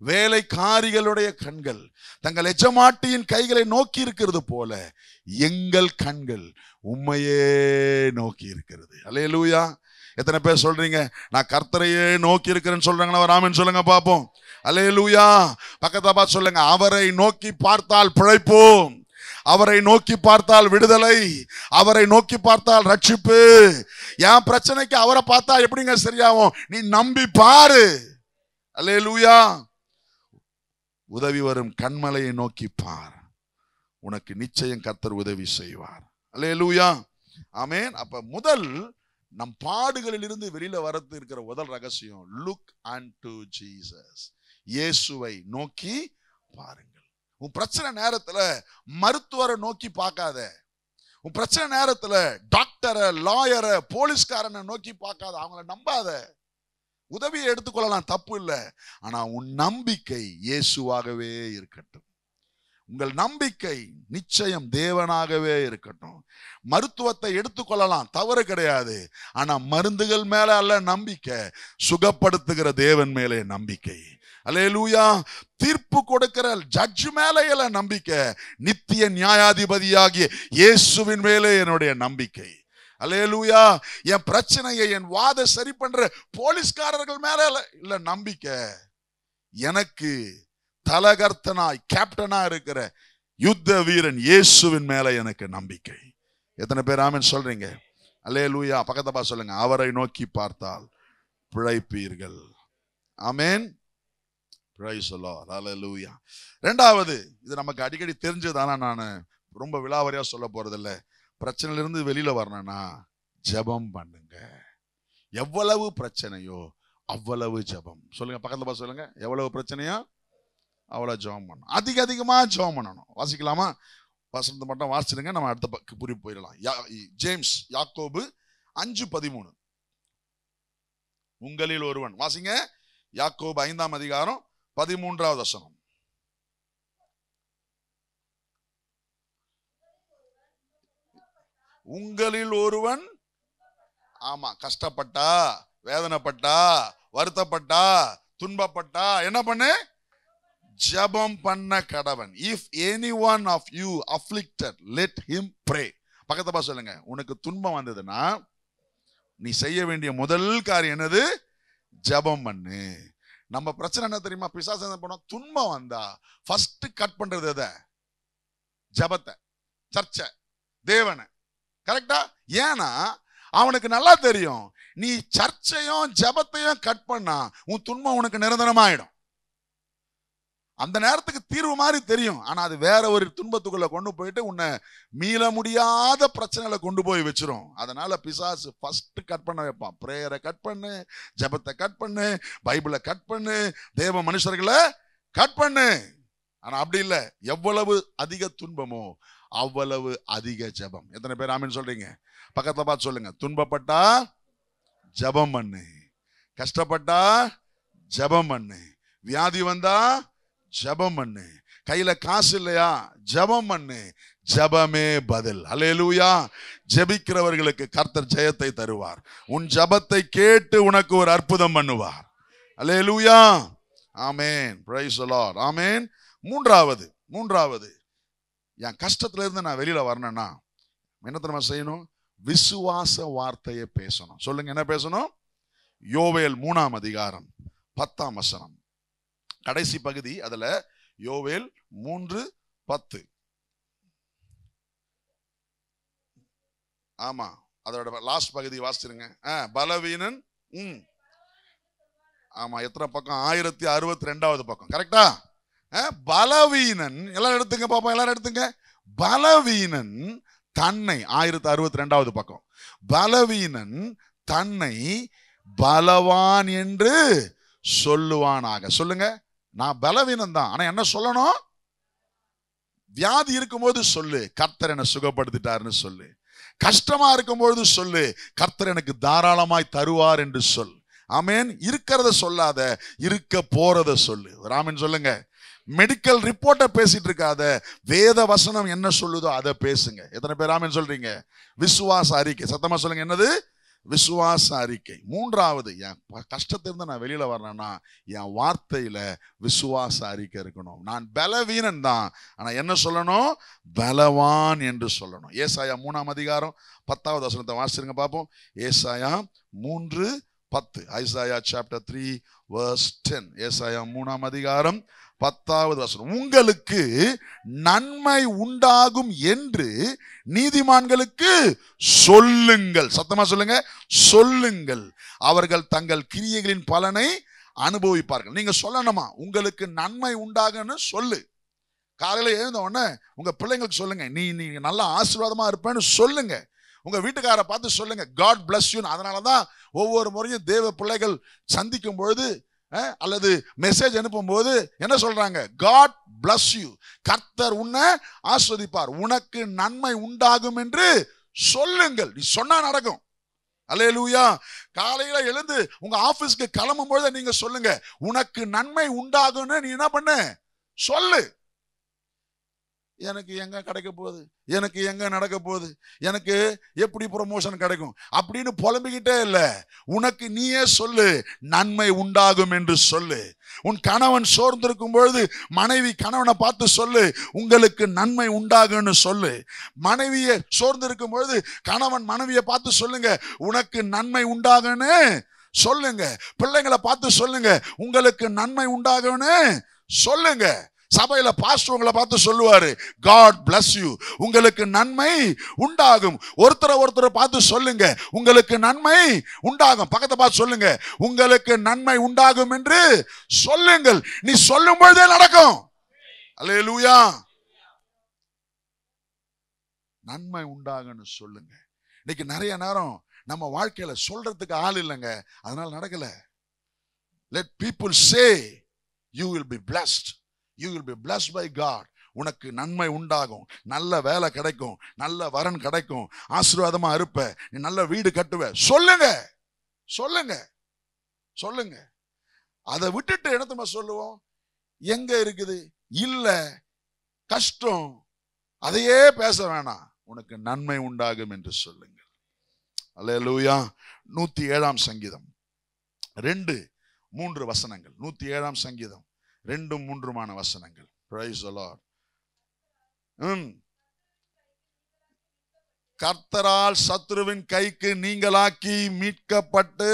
வேலைக்காரிகளுடைய கண்கள் தங்கள் எஜமாட்டியின் கைகளை நோக்கி இருக்கிறது போல, எங்கள் கண்கள் உம்மையே நோக்கி இருக்கிறது. அல்லேலூயா. எத்தனை பேர் சொல்றீங்க நான் கர்த்தரையே நோக்கி இருக்கிறேன்னு சொல்றாங்களா? ராமன் சொல்லுங்க பாப்போம். அல்லேலூயா. பக்கத்துல பார்த்து சொல்லுங்க, அவரை நோக்கி பார்த்தால் பிழைப்போம், அவரை நோக்கி பார்த்தால் விடுதலை, அவரை நோக்கி பார்த்தால் ரட்சிப்பு. என் பிரச்சனைக்கு அவரை பார்த்தா எப்படிங்க சரியாகும்? நீ நம்பி பாரு. அல்லேலூயா. உதவி வரும் கண்மலையை நோக்கி பார், உனக்கு நிச்சயம் கர்த்தர் உதவி செய்வார். அல்லேலூயா. ஆமென். அப்ப முதல் நம் பாடுகளில் இருந்து வெளியில வரது இருக்கிற முதல் ரகசியம், லுக் அன்டு ஜீசஸ். இயேசுவை நோக்கி பாருங்கள். உன் பிரச்சனை நேரத்துல மருத்துவரை நோக்கி பார்க்காத. உன் பிரச்சனை நேரத்துல டாக்டரை, லாயரை, போலீஸ்காரனை நோக்கி பார்க்காத. அவங்கள நம்பாத. உதவியை எடுத்துக்கொள்ளலாம், தப்பு இல்லை. ஆனா உன் நம்பிக்கை இயேசுவாகவே இருக்கட்டும். உங்கள் நம்பிக்கை நிச்சயம் தேவனாகவே இருக்கட்டும். மருத்துவத்தை எடுத்துக்கொள்ளலாம், தவறு கிடையாது. ஆனா மருந்துகள் மேல அல்ல நம்பிக்கை, சுகப்படுத்துகிற தேவன் மேலே நம்பிக்கை. அல்லேலூயா. தீர்ப்பு கொடுக்கிற ஜட்ஜ் மேலே இல்ல நம்பிக்கை, நித்திய நியாயாதிபதியாகிய இயேசுவின் மேலே என்னுடைய நம்பிக்கை. அல்லேலூயா. என் பிரச்சனையை, என் வாத சரி பண்ற போலீஸ்காரர்கள் மேல இல்ல நம்பிக்கை, எனக்கு தலகர்த்தனாய் கேப்டனா இருக்கிற யுத்த வீரன் இயேசுவின் மேல எனக்கு நம்பிக்கை. எத்தனை பேர் ஆமென் சொல்றீங்க? அல்லேலூயா. பக்கத்தப்பா சொல்லுங்க, அவரை நோக்கி பார்த்தால் பிழைப்பீர்கள். ஆமென். Praise the Lord. ஹல்லேலூயா. இரண்டாவது, இது நமக்கு அடிக்கடி தெரிஞ்சதானா, நான் ரொம்ப விலாவரியா சொல்ல போறதில்ல. பிரச்சனையில இருந்து வெளியில வரணும்னா ஜெபம் பண்ணுங்க. எவ்வளவு பிரச்சனையோ அவ்வளவு ஜெபம். சொல்லுங்க, பக்கத்துல பார்த்து சொல்லுங்க. எவ்வளவு பிரச்சனையோ அவ்வளவு ஜெபம் பண்ணணும். அதிகமா ஜெபம் பண்ணணும். வாசிக்கலாமா? வசனத்தை மட்டும் வாசிச்சிடுங்க, நம்ம அடுத்த பக்கம் புரிய போயிடலாம். ஜேம்ஸ், யாக்கோபு 5:13. உங்களில் ஒருவன். வாசிங்க, யாக்கோபு 5ஆம் அதிகாரம் 13வது வசனம். உங்களில் ஒருவன், ஆமா, கஷ்டப்பட்டா, வேதனைப்பட்டா, வருத்தப்பட்டா, துன்பப்பட்டா என்ன பண்ணு? ஜெபம் பண்ண கடவன். If anyone of you afflicted, let him pray. பக்கத்துல பார்த்து சொல்லுங்க, உனக்கு துன்பம் வந்ததுன்னா நீ செய்ய வேண்டிய முதல் காரியம் என்னது? ஜெபம் பண்ணு. நம்ம பிரச்சனை என்ன தெரியுமா? பிசாசு என்ன பண்ணோம்? துன்பம் வந்தா ஃபர்ஸ்ட் கட் பண்றது எதை? ஜெபத்தை, சர்ச்சை, தேவனை. கரெக்டா? ஏன்னா அவனுக்கு நல்லா தெரியும், நீ சர்ச்சையும் ஜெபத்தையும் கட் பண்ணா உன் துன்பம் உனக்கு நிரந்தரமாயிடும். அந்த நேரத்துக்கு தீர்வு மாதிரி தெரியும், ஆனா அது வேற ஒரு துன்பத்துக்குள்ள கொண்டு போயிட்டு உன்னை மீள முடியாத பிரச்சனைகளை கொண்டு போய் வச்சிரும். அதனால பிசாசு ஃபர்ஸ்ட் கட் பண்ண வைப்பான். பிரேயரை கட் பண்ணு, ஜெபத்தை கட் பண்ணு, பைபிளை கட் பண்ணு, தேவ மனுஷர்களை கட் பண்ணு. ஆனா அப்படி இல்லை. எவ்வளவு அதிக துன்பமோ அவ்வளவு அதிக ஜெபம். எத்தனை பேர் ஆமென் சொல்றீங்க? பக்கத்துல பார்த்து சொல்லுங்க. துன்பப்பட்டா ஜெபம் பண்ணு, கஷ்டப்பட்டா ஜெபம் பண்ணு, வியாதி வந்தா ஜெபம் பண்ணு, கையில காசு இல்லையா ஜெபம் பண்ணு. ஜெபமே பதில். அல்லேலூயா. ஜெபிக்கிறவர்களுக்கு கர்த்தர் ஜெயத்தை தருவார். உன் ஜெபத்தை கேட்டு உனக்கு ஒரு அற்புதம் பண்ணுவார். Hallelujah. Amen. Praise the Lord. Amen. மூன்றாவது, என் கஷ்டத்துல இருந்து நான் வெளியில வரணும்னா என்ன தெரியுமா செய்யணும்? விசுவாச வார்த்தையை பேசணும். சொல்லுங்க, என்ன பேசணும்? யோவேல் 3ஆம் அதிகாரம் 10ஆம் வசனம், கடைசி பகுதி. அதுல யோவேல் 3:10. ஆமா, அதோட லாஸ்ட் பகுதி வாசிச்சிருங்க. பலவீனன். ஆமா, எத்தனை பக்கம்? 1062வது பக்கம். கரெக்டா? பலவீனன். எல்லாரும் எடுத்துங்க பாப்போம், எல்லாரும் எடுத்துங்க. பலவீனன் தன்னை, 1062வது பக்கம். பலவீனன் தன்னை பலவான் என்று சொல்லுவானாக. சொல்லுங்க, நான் பலவீனன் தான், ஆனா என்ன சொல்லணும்? வியாதி இருக்கும்போது சொல்லு, கர்த்தர் என்னை சுகப்படுத்திட்டாருன்னு சொல்லு. கஷ்டமா இருக்கும்போது சொல்லு, கர்த்தர் எனக்கு தாராளமாய் தருவார் என்று சொல். ஆமென். இருக்கிறத சொல்லாத, இருக்க போறத சொல்லு. ஆமென் சொல்லுங்க. மெடிக்கல் ரிப்போர்ட்டை பேசிட்டு இருக்காத, வேத வசனம் என்ன சொல்லுதோ அதை பேசுங்க. எத்தனை பேர் ஆமென் சொல்றீங்க? விசுவாச அறிக்கை. சத்தமா சொல்லுங்க, என்னது? விசுவாச அறிக்கை. மூன்றாவது, என் கஷ்டத்திலிருந்து நான் வெளியில வரணும்னா என் வார்த்தையில விசுவாச அறிக்கை இருக்கணும். நான் பலவீனன் தான், ஆனா என்ன சொல்லணும்? பலவான் என்று சொல்லணும். ஏசாயா 3ஆம் அதிகாரம் 10வது வசனத்தை வாசிருங்க பாப்போம். ஏசாயா 3:10. Isaiah chapter 3 verse 10. ஏசாயா 3ஆம் அதிகாரம் 10வது வசனம். உங்களுக்கு நன்மை உண்டாகும் என்று நீதிமான்களுக்கு சொல்லுங்கள். சத்தமா சொல்லுங்க, சொல்லுங்கள். அவர்கள் தங்கள் கிரியைகளின் பலனை அனுபவிப்பார்கள். நீங்க சொல்லணுமா? உங்களுக்கு நன்மை உண்டாகுன்னு சொல்லு. காலையில எழுந்த உடனே உங்க பிள்ளைங்களுக்கு சொல்லுங்க, நீங்க நல்லா ஆசீர்வாதமா இருப்பேன்னு சொல்லுங்க. உங்க வீட்டுக்கார பார்த்து சொல்லுங்க, காட் பிளஸ் யூ. அதனாலதான் ஒவ்வொரு முறையும் தேவ பிள்ளைகள் சந்திக்கும் பொழுது அல்லது மெசேஜ் அனுப்பும் போது என்ன சொல்றாங்க? God bless you. கர்த்தர் உன்னை ஆஸ்வதிப்பார், உனக்கு நன்மை உண்டாகும் என்று சொல்லுங்கள். நீ சொன்னா நடக்கும். அல்லேலூயா. காலையில எழுந்து உங்க ஆபீஸ்க்கு கிளம்பும் பொழுது நீங்க சொல்லுங்க, உனக்கு நன்மை உண்டாகும்னு. நீ என்ன பண்ண? சொல்லு. எனக்கு எங்க கிடைக்க போகுது, எனக்கு எங்க நடக்க போகுது, எனக்கு எப்படி ப்ரொமோஷன் கிடைக்கும் அப்படின்னு புலம்பிக்கிட்டே இல்லை. உனக்கு நீயே சொல்லு, நன்மை உண்டாகும் என்று சொல்லு. உன் கணவன் சோர்ந்திருக்கும் பொழுது மனைவி கணவனை பார்த்து சொல்லு, உங்களுக்கு நன்மை உண்டாகும்னு சொல்லு. மனைவியை சோர்ந்திருக்கும் பொழுது கணவன் மனைவியை பார்த்து சொல்லுங்க, உனக்கு நன்மை உண்டாகும்னு சொல்லுங்க. பிள்ளைங்களை பார்த்து சொல்லுங்க, உங்களுக்கு நன்மை உண்டாகும்னு சொல்லுங்க. சபையில பாஸ்டர் உங்களை பார்த்து சொல்லுவாரு, God bless you, உங்களுக்கு நன்மை உண்டாகும். ஒருத்தரை பார்த்து சொல்லுங்க, உங்களுக்கு நன்மை உண்டாகும். பக்கத்தை பார்த்து சொல்லுங்க, உங்களுக்கு நன்மை உண்டாகும் என்று சொல்லுங்கள். நீ சொல்லும் பொழுதே நடக்கும். அல்லேலூயா. நன்மை உண்டாகும்னு சொல்லுங்க. இன்னைக்கு நிறைய நேரம் நம்ம வாழ்க்கையில சொல்றதுக்கு ஆள் இல்லைங்க, அதனால நடக்கல. Let people say you will be blessed. You will be blessed by God. உனக்கு நன்மை உண்டாகும், நல்ல வேலை கிடைக்கும், நல்ல வரன் கிடைக்கும், ஆசீர்வாதமா இருப்ப, நீ நல்ல வீடு கட்டுவ. சொல்லுங்க சொல்லுங்க சொல்லுங்க. அதை விட்டுட்டு என்ன நம்ம சொல்லுவோம்? எங்க இருக்குது இல்ல கஷ்டம், அதையே பேச வேணாம். உனக்கு நன்மை உண்டாகும் என்று சொல்லுங்க. அல்லேலூயா. 107ஆம் சங்கீதம் 2-3 வசனங்கள். 107ஆம் சங்கீதம் 2-3 வசனங்கள். Praise the Lord. கர்த்தரால் சத்துருவின் கைக்கு நீங்களாக்கி மீட்கப்பட்டு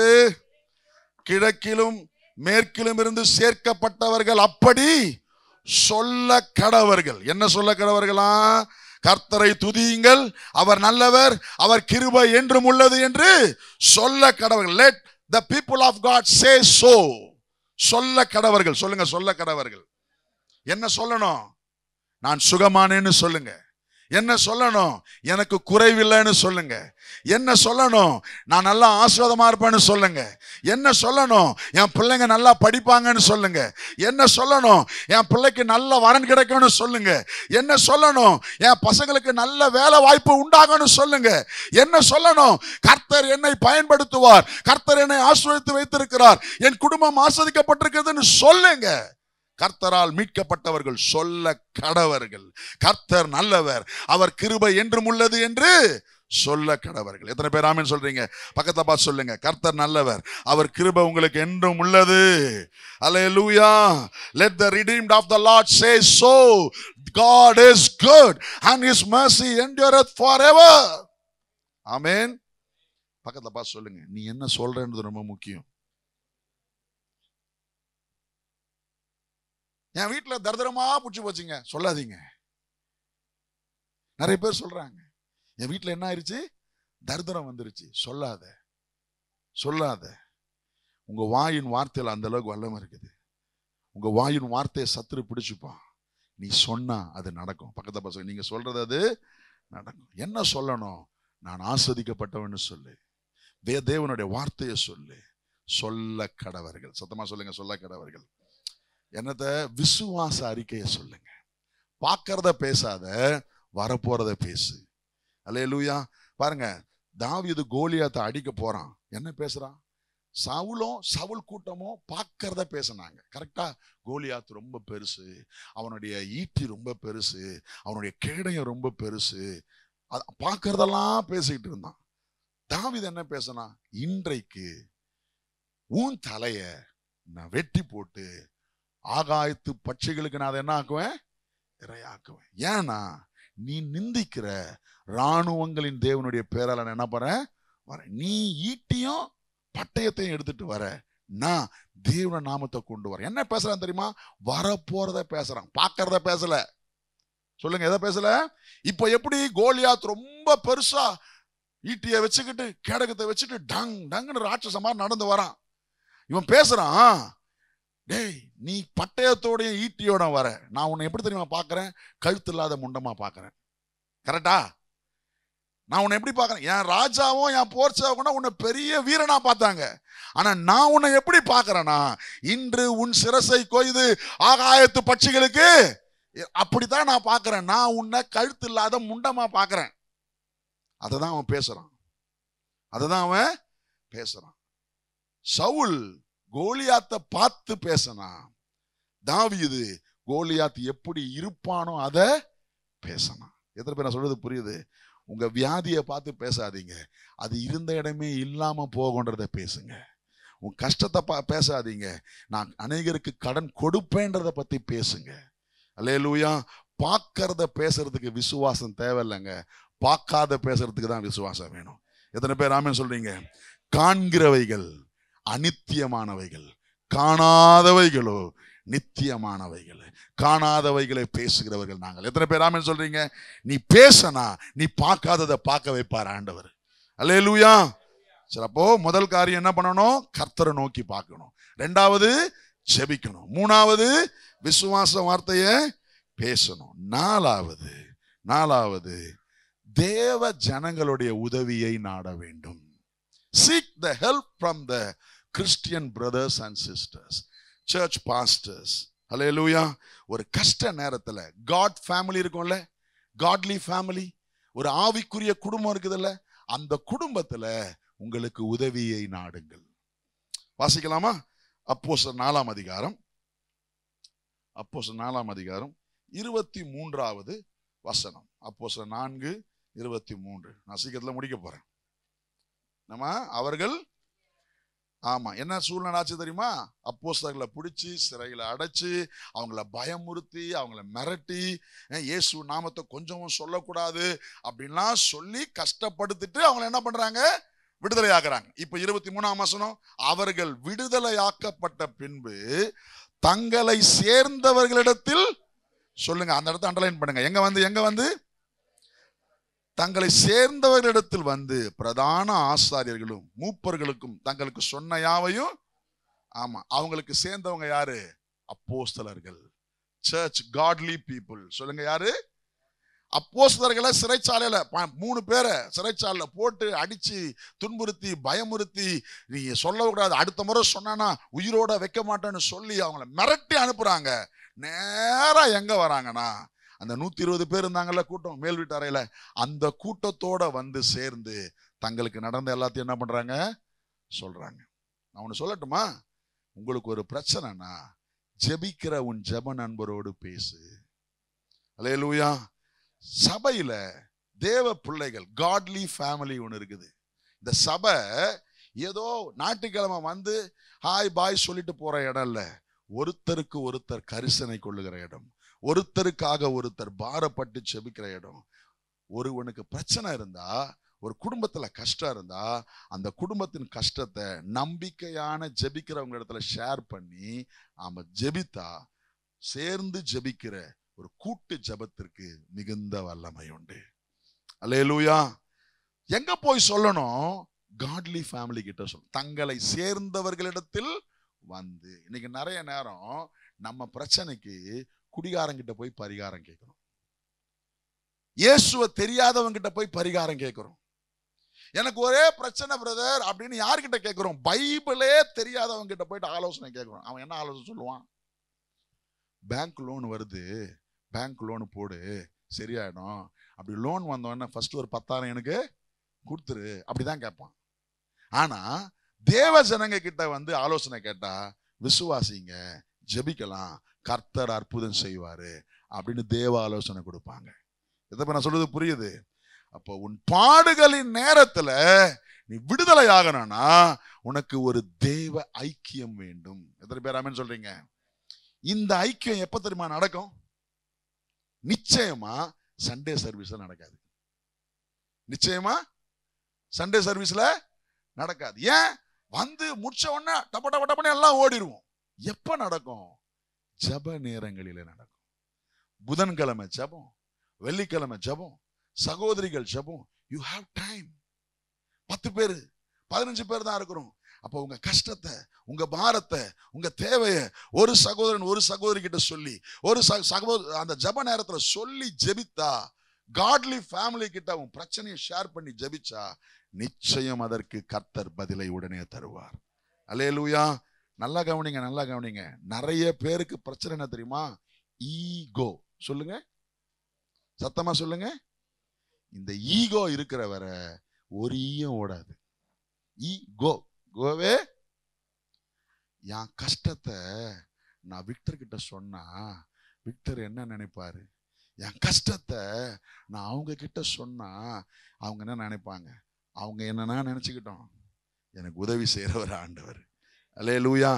கிழக்கிலும் மேற்கிலும் இருந்து சேர்க்கப்பட்டவர்கள் அப்படி சொல்ல கடவர்கள். என்ன சொல்ல கடவர்களா? கர்த்தரை துதியுங்கள், அவர் நல்லவர், அவர் கிருபை என்றும் உள்ளது என்று சொல்ல கடவர்கள். Let the people of God say so. சொல்ல கடவர்கள். சொல்லுங்க, சொல்ல கடவர்கள். என்ன சொல்லணும்? நான் சுகமானேன்னு சொல்லுங்க. என்ன சொல்லணும்? எனக்கு குறைவில்லைன்னு சொல்லுங்க. என்ன சொல்லணும்? நான் நல்லா ஆசீர்வாதமா இருப்பேன்னு சொல்லுங்க. என்ன சொல்லணும்? என் பிள்ளைங்க நல்லா படிப்பாங்கன்னு சொல்லுங்க. என்ன சொல்லணும்? என் பிள்ளைக்கு நல்ல வரன் கிடைக்கும்னு சொல்லுங்க. என்ன சொல்லணும்? என் பசங்களுக்கு நல்ல வேலை வாய்ப்பு உண்டாகும்னு சொல்லுங்க. என்ன சொல்லணும்? கர்த்தர் என்னை பயன்படுத்துவார், கர்த்தர் என்னை ஆசீர்வதித்து வைத்திருக்கிறார், என் குடும்பம் ஆசீர்வதிக்கப்பட்டிருக்கிறதுன்னு சொல்லுங்க. கர்த்தரால் மீட்கப்பட்டவர்கள் சொல்ல கடவர்கள். கர்த்தர் நல்லவர், அவர் கிருபை என்றும் உள்ளது என்று சொல்ல கடவர்கள். எத்தனை பேர் ஆமென் சொல்றீங்க? பக்கத்தை பார்த்து சொல்லுங்க, கர்த்தர் நல்லவர், அவர் கிருபை உங்களுக்கு என்றும் உள்ளது. அல்லேலூயா. Let the redeemed of the Lord say so. God is good and his mercy endureth forever. ஆமென். பக்கத்தை பார்த்து சொல்லுங்க, நீ என்ன சொல்றேன்றது ரொம்ப முக்கியம். என் வீட்டில் தரித்திரமா புடிச்சு போச்சுங்க சொல்லாதீங்க. நிறைய பேர் சொல்றாங்க, என் வீட்டில் என்ன ஆயிடுச்சு? தரித்திரம் வந்துருச்சு. சொல்லாத சொல்லாத. உங்க வாயின் வார்த்தையில் அந்த அளவுக்கு வல்லமை இருக்குது. உங்க வாயின் வார்த்தையை சத்துரு பிடிச்சுப்பான். நீ சொன்னா அது நடக்கும். பக்கத்தை பசங்க, நீங்க சொல்றது அது நடக்கும். என்ன சொல்லணும்? நான் ஆஸ்வதிக்கப்பட்டவன்னு சொல்லு. தேவனுடைய வார்த்தையை சொல்லு. சொல்ல கடவர்கள். சத்தமா சொல்லுங்க, சொல்ல கடவர்கள். என்னத்த? விசுவாச அறிக்கையை சொல்லுங்க. பார்க்கறத பேசாத, வரப்போறத பேசு. அல்லேலூயா. பாருங்க, தாவீது கோலியாத்தை அடிக்க போறான். என்ன பேசுறான்? சவுல் கூட்டமும் பார்க்கறத பேசினாங்க. கரெக்டா? கோலியாத் ரொம்ப பெருசு, அவனுடைய ஈட்டி ரொம்ப பெருசு, அவனுடைய கேடயம் ரொம்ப பெருசு, பார்க்கறதெல்லாம் பேசிக்கிட்டு இருந்தான். தாவீது என்ன பேசினா? இன்றைக்கு உன் தலைய நான் வெட்டி போட்டு ஆகாயத்து பட்சிகளுக்கு நான் அதை என்ன ஆக்குவேன்? இரையாக்குவேன். ஏன்னா நீ நிந்திக்கிற ராணுவங்களின் தேவனுடைய பேரால நான் என்ன பண்றேன்? வரேன். நீ ஈட்டியும் பட்டயத்தையும் எடுத்துட்டு வர, நான் தேவன நாமத்தை கொண்டு வரேன். என்ன பேசுறான் தெரியுமா? வரப்போறத பேசுறான், பார்க்கறத பேசல. சொல்லுங்க, எதை பேசல? இப்ப எப்படி கோலியாத் ரொம்ப பெருசா ஈட்டியை வச்சுக்கிட்டு கேடகத்தை வச்சுட்டு டங் டங்குன்னு ராட்சச மாதிரி நடந்து வரான். இவன் பேசுறான், டேய் நீ பட்டயத்தோடைய ஈட்டியோட வர, நான் உன்னை எப்படி தெரியுமா பார்க்கறேன்? கழுத்து இல்லாத முண்டமா பார்க்கறேன். கரெக்டா? நான் உன்னை எப்படி பார்க்கறேன்? என் ராஜாவும் என் போர் சேவகனும் உன்னை பெரிய வீரனா பார்த்தாங்க. ஆனா நான் உன்னை எப்படி பார்க்கறேன்னா, இன்று உன் சிரசை கொய்து ஆகாயத்து பட்சிகளுக்கு, அப்படித்தான் நான் பார்க்கறேன். நான் உன்னை கழுத்து இல்லாத முண்டமா பார்க்கறேன். அததான் அவன் பேசுறான். அததான் அவன் பேசுறான். சவுல் கோலியாத்தை பார்த்து பேசினா, தாவீது கோலியாத் எப்படி இருப்பானோ அதை பேசினான். எத்தனை பேர் நான் சொல்றது புரியுது? உங்க வியாதியை பார்த்து பேசாதீங்க, அது இருந்த இடமே இல்லாம போகன்றத பேசுங்க. உன் கஷ்டத்தை பேசாதீங்க, நான் அநேகருக்கு கடன் கொடுப்பேன்றத பத்தி பேசுங்க. அல்லேலூயா. பார்க்கறத பேசுறதுக்கு விசுவாசம் தேவையில்லைங்க, பார்க்காத பேசுறதுக்கு தான் விசுவாசம் வேணும். எத்தனை பேர் ஆமென் சொல்றீங்க? காண்கிறவைகள் அநித்தியமானவைகள், காணாதவைகளோ நித்தியமானவைகளை காணாதவைகளை பேசுகிறவர்கள் நாங்கள். எத்தனை பேர் ஆமென் சொல்றீங்க? நீ பேசனா நீ பார்க்காததை பார்க்க வைப்பார் ஆண்டவர். அல்லேலூயா. சரி, அப்போ முதல் காரியம் என்ன பண்ணணும்? கர்த்தரை நோக்கி பார்க்கணும். ரெண்டாவது ஜெபிக்கணும். மூணாவது விசுவாச வார்த்தையை பேசணும். நாலாவது தேவ ஜனங்களுடைய உதவியை நாட வேண்டும். Seek the help from the Christian brothers and sisters, church pastors. Hallelujah. ஒரு கஷ்ட நேரத்துல காட் ஃபேமிலி இருக்கும்ல, காட்லி ஃபேமிலி, ஒரு ஆவிக்குரிய குடும்பம் இருக்குதுல்ல, அந்த குடும்பத்துல உங்களுக்கு உதவியை நாடுங்கள். வாசிக்கலாமா? அப்போஸ்தலர் 4ஆம் அதிகாரம் 23வது வசனம். அப்போஸ்தலர் 4:23. நான் சீக்கிரத்துல முடிக்க போறேன். நம்ம அவர்கள் என்ன சூழ்நிலை ஆச்சு தெரியுமா? அப்போஸ்தலர்களை பிடிச்சி சிறையில அடைச்சு அவங்கள பயமுறுத்தி அவங்கள மிரட்டி இயேசு நாமத்தை கொஞ்சமும் சொல்லக்கூடாது அப்படின்லாம் சொல்லி கஷ்டப்படுத்திட்டு அவங்கள என்ன பண்றாங்க? விடுதலையாக்குறாங்க. இப்ப 23ஆம் வசனம், அவர்கள் விடுதலையாக்கப்பட்ட பின்பு தங்களை சேர்ந்தவர்களிடத்தில், சொல்லுங்க, அந்த இடத்தை அண்டர்லைன் பண்ணுங்க. எங்க வந்து தங்களை சேர்ந்தவர்களிடத்தில் வந்து பிரதான ஆசாரியர்களும் மூப்பர்களுக்கும் தங்களுக்கு சொன்ன யாவையும், அவங்களுக்கு சேர்ந்தவங்க யாரு? அப்போஸ்தலர்கள், சர்ச் காட்லி பீப்புள். சொல்லுங்க, யாரு? அப்போஸ்தலர்களை சிறைச்சாலையில 3 பேரை சிறைச்சாலையில போட்டு அடிச்சு துன்புறுத்தி பயமுறுத்தி, நீ சொல்லக்கூடாது, அடுத்த முறை சொன்னா உயிரோட வைக்க மாட்டேன்னு சொல்லி அவங்கள மிரட்டி அனுப்புறாங்க. நேரா எங்க வராங்கன்னா அந்த 120 பேர் இருந்தாங்கல்ல கூட்டம் மேல் வீட்டு அறையில, அந்த கூட்டத்தோட வந்து சேர்ந்து தங்களுக்கு நடந்த எல்லாத்தையும் என்ன பண்றாங்க? சொல்றாங்க. நான் ஒண்ணு சொல்லட்டுமா? உங்களுக்கு ஒரு பிரச்சனைனா ஜெபிக்கிற உன் ஜெப நண்பரோடு பேசு. அல்லேலூயா. சபையில தேவ பிள்ளைகள் காட்லி ஃபேமிலி ஒன்று இருக்குது. இந்த சபை ஏதோ ஞாயிற்றுக்கிழமை வந்து ஹாய் பாய் சொல்லிட்டு போற இடம் இல்ல. ஒருத்தருக்கு ஒருத்தர் கரிசனை கொள்ளுகிற இடம், ஒருத்தருக்காக ஒருத்தர் பாரப்பட்டு செபிக்கிற இடம். ஒருவனுக்கு பிரச்சனை இருந்தா, ஒரு குடும்பத்துல கஷ்டம் இருந்தா, அந்த குடும்பத்தின் கஷ்டத்தை நம்பிக்கையான ஜெபிக்கிறவங்க இடத்துல ஷேர் பண்ணி அவன் ஜெபித்தா, சேர்ந்து ஜெபிக்கிற ஒரு கூட்டு ஜெபத்திற்கு மிகுந்த வல்லமை உண்டு. அல்லேலூயா. எங்க போய் சொல்லணும்? காட்லி ஃபேமிலி கிட்ட சொல்லணும். தங்களை சேர்ந்தவர்களிடத்தில் வந்து. இன்னைக்கு நிறைய நேரம் நம்ம பிரச்சனைக்கு குடிகாரங்கிட்ட போய் பரிகாரம் கேட்கிறோம். இயேசுவை தெரியாதவங்க கிட்ட போய் பரிகாரம் கேட்கிறோம். எனக்கு ஒரே பிரச்சனை பிரதர் அப்படின்னு யார்கிட்ட கேட்கிறோம்? பைபிளே தெரியாதவங்க கிட்ட போயிட்டு ஆலோசனை கேட்கிறோம். அவன் என்ன ஆலோசனை சொல்லுவான்? பேங்க் லோன் வருது, பேங்க் லோன் போடு, சரியாயிடும். அப்படி லோன் வந்தோடனே ஃபர்ஸ்ட் ஒரு 10,000 எனக்கு கொடுத்துரு, அப்படிதான் கேட்பான். ஆனா தேவ ஜனங்க கிட்ட வந்து ஆலோசனை கேட்டா, விசுவாசிங்க, ஜெபிக்கலாம், கர்த்தர் அற்புதம் செய்வாரு அப்படின்னு தேவ ஆலோசனை கொடுப்பாங்க. இதை நான் சொல்றது புரியுது? அப்போ உன் பாடுகளின் நேரத்துல நீ விடுதலை ஆகணும்னா உனக்கு ஒரு தேவ ஐக்கியம் வேண்டும். எத்தனை பேர் ஆமென் சொல்றீங்க? இந்த ஐக்கியம் எப்ப தெரியுமா நடக்கும்? நிச்சயமா சண்டே சர்வீஸ்ல நடக்காது. நிச்சயமா சண்டே சர்வீஸ்ல நடக்காது. ஏன்? வந்து முடிச்ச உடனே டப்ப டப்ப டப்பனே எல்லாம் ஓடிடுவோம். எப்ப நடக்கும்? ஜப நேரங்களில நடக்கும். புதன்கிழமை ஜபம், வெள்ளிக்கிழமை ஜபம், சகோதரிகள் ஜபம். You have time. 10 பேர் 15 பேர் தான் இருக்கிறோம். அப்போ உங்க கஷ்டத்தை, உங்க பாரத்தை, உங்க தேவையை ஒரு சகோதரன் ஒரு சகோதரி கிட்ட சொல்லி, ஒரு சகோதர அந்த ஜப நேரத்துல சொல்லி ஜெபித்தா, காட்லி ஃபேமிலி கிட்ட உன் பிரச்சனையை ஷேர் பண்ணி ஜெபிச்சா, நிச்சயம் அதற்கு கர்த்தர் பதிலை உடனே தருவார். அல்லேலூயா. நல்லா கவனிங்க, நல்லா கவனிங்க. நிறைய பேருக்கு பிரச்சனை என்ன தெரியுமா? ஈகோ. சொல்லுங்க, சத்தமா சொல்லுங்க. இந்த ஈகோ இருக்கிற வரை ஒரு ஈயம் ஓடாது. ஈகோ கோவே. என் கஷ்டத்தை நான் விக்டர் கிட்ட சொன்னா விக்டர் என்ன நினைப்பாரு? என் கஷ்டத்தை நான் அவங்க கிட்ட சொன்னா அவங்க என்ன நினைப்பாங்க? அவங்க என்னன்னா நினைச்சுக்கிட்டோம், எனக்கு உதவி செய்யறவர் ஆண்டவர். அல்லேலூயா.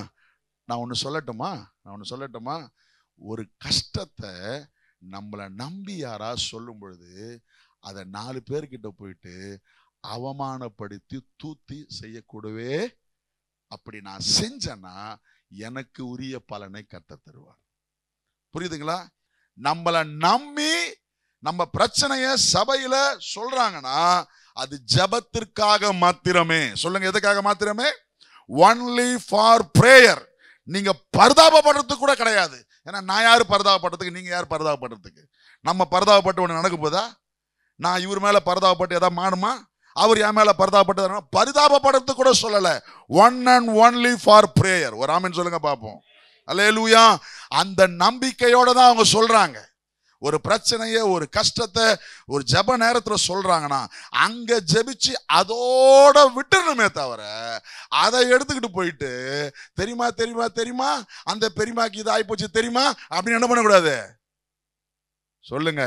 நான் ஒன்று சொல்லட்டுமா? ஒரு கஷ்டத்தை நம்மளை நம்பி யாரா சொல்லும் பொழுது அதை 4 பேர்கிட்ட போயிட்டு அவமானப்படுத்தி தூத்தி செய்யக்கூடவே. அப்படி நான் செஞ்சேன்னா எனக்கு உரிய பலனை கர்த்தர் தருவார். புரியுதுங்களா? நம்மளை நம்பி நம்ம பிரச்சனைய சபையில சொல்றாங்கன்னா அது ஜெபத்திற்காக மாத்திரமே. சொல்லுங்க, எதுக்காக மாத்திரமே? Only for prayer. நீங்க பரிதாபப்படுறதுக்கு கூட கிடையாது. ஏன்னா நான் யாரு பரிதாபப்படுறதுக்கு, நீங்க யார் பரிதாபப்படுறதுக்கு? நம்ம பரிதாபப்பட்டு ஒன்று நடக்க போதா? நான் இவர் மேல பரிதாபப்பட்டு எதாவது மாறுமா? அவர் என் மேல பரிதாபப்பட்டு பரிதாபப்படுறதுக்கு கூட சொல்லல. One and only for prayer. ஒரு ஆமென் சொல்லுங்க பாப்போம். அல்லேலூயா. அந்த நம்பிக்கையோட தான் அவங்க சொல்றாங்க. ஒரு பிரச்சனையை, ஒரு கஷ்டத்தை ஒரு ஜெப நேரத்தில் சொல்றாங்கன்னா அங்க ஜெபிச்சு அதோட விட்டுறணுமே தவிர அதை எடுத்துக்கிட்டு போயிட்டு தெரியுமா தெரியுமா தெரியுமா அந்த பெரியமாக்கு இது ஆயிப்போச்சு தெரியுமா அப்படின்னு என்ன பண்ணக்கூடாது. சொல்லுங்க,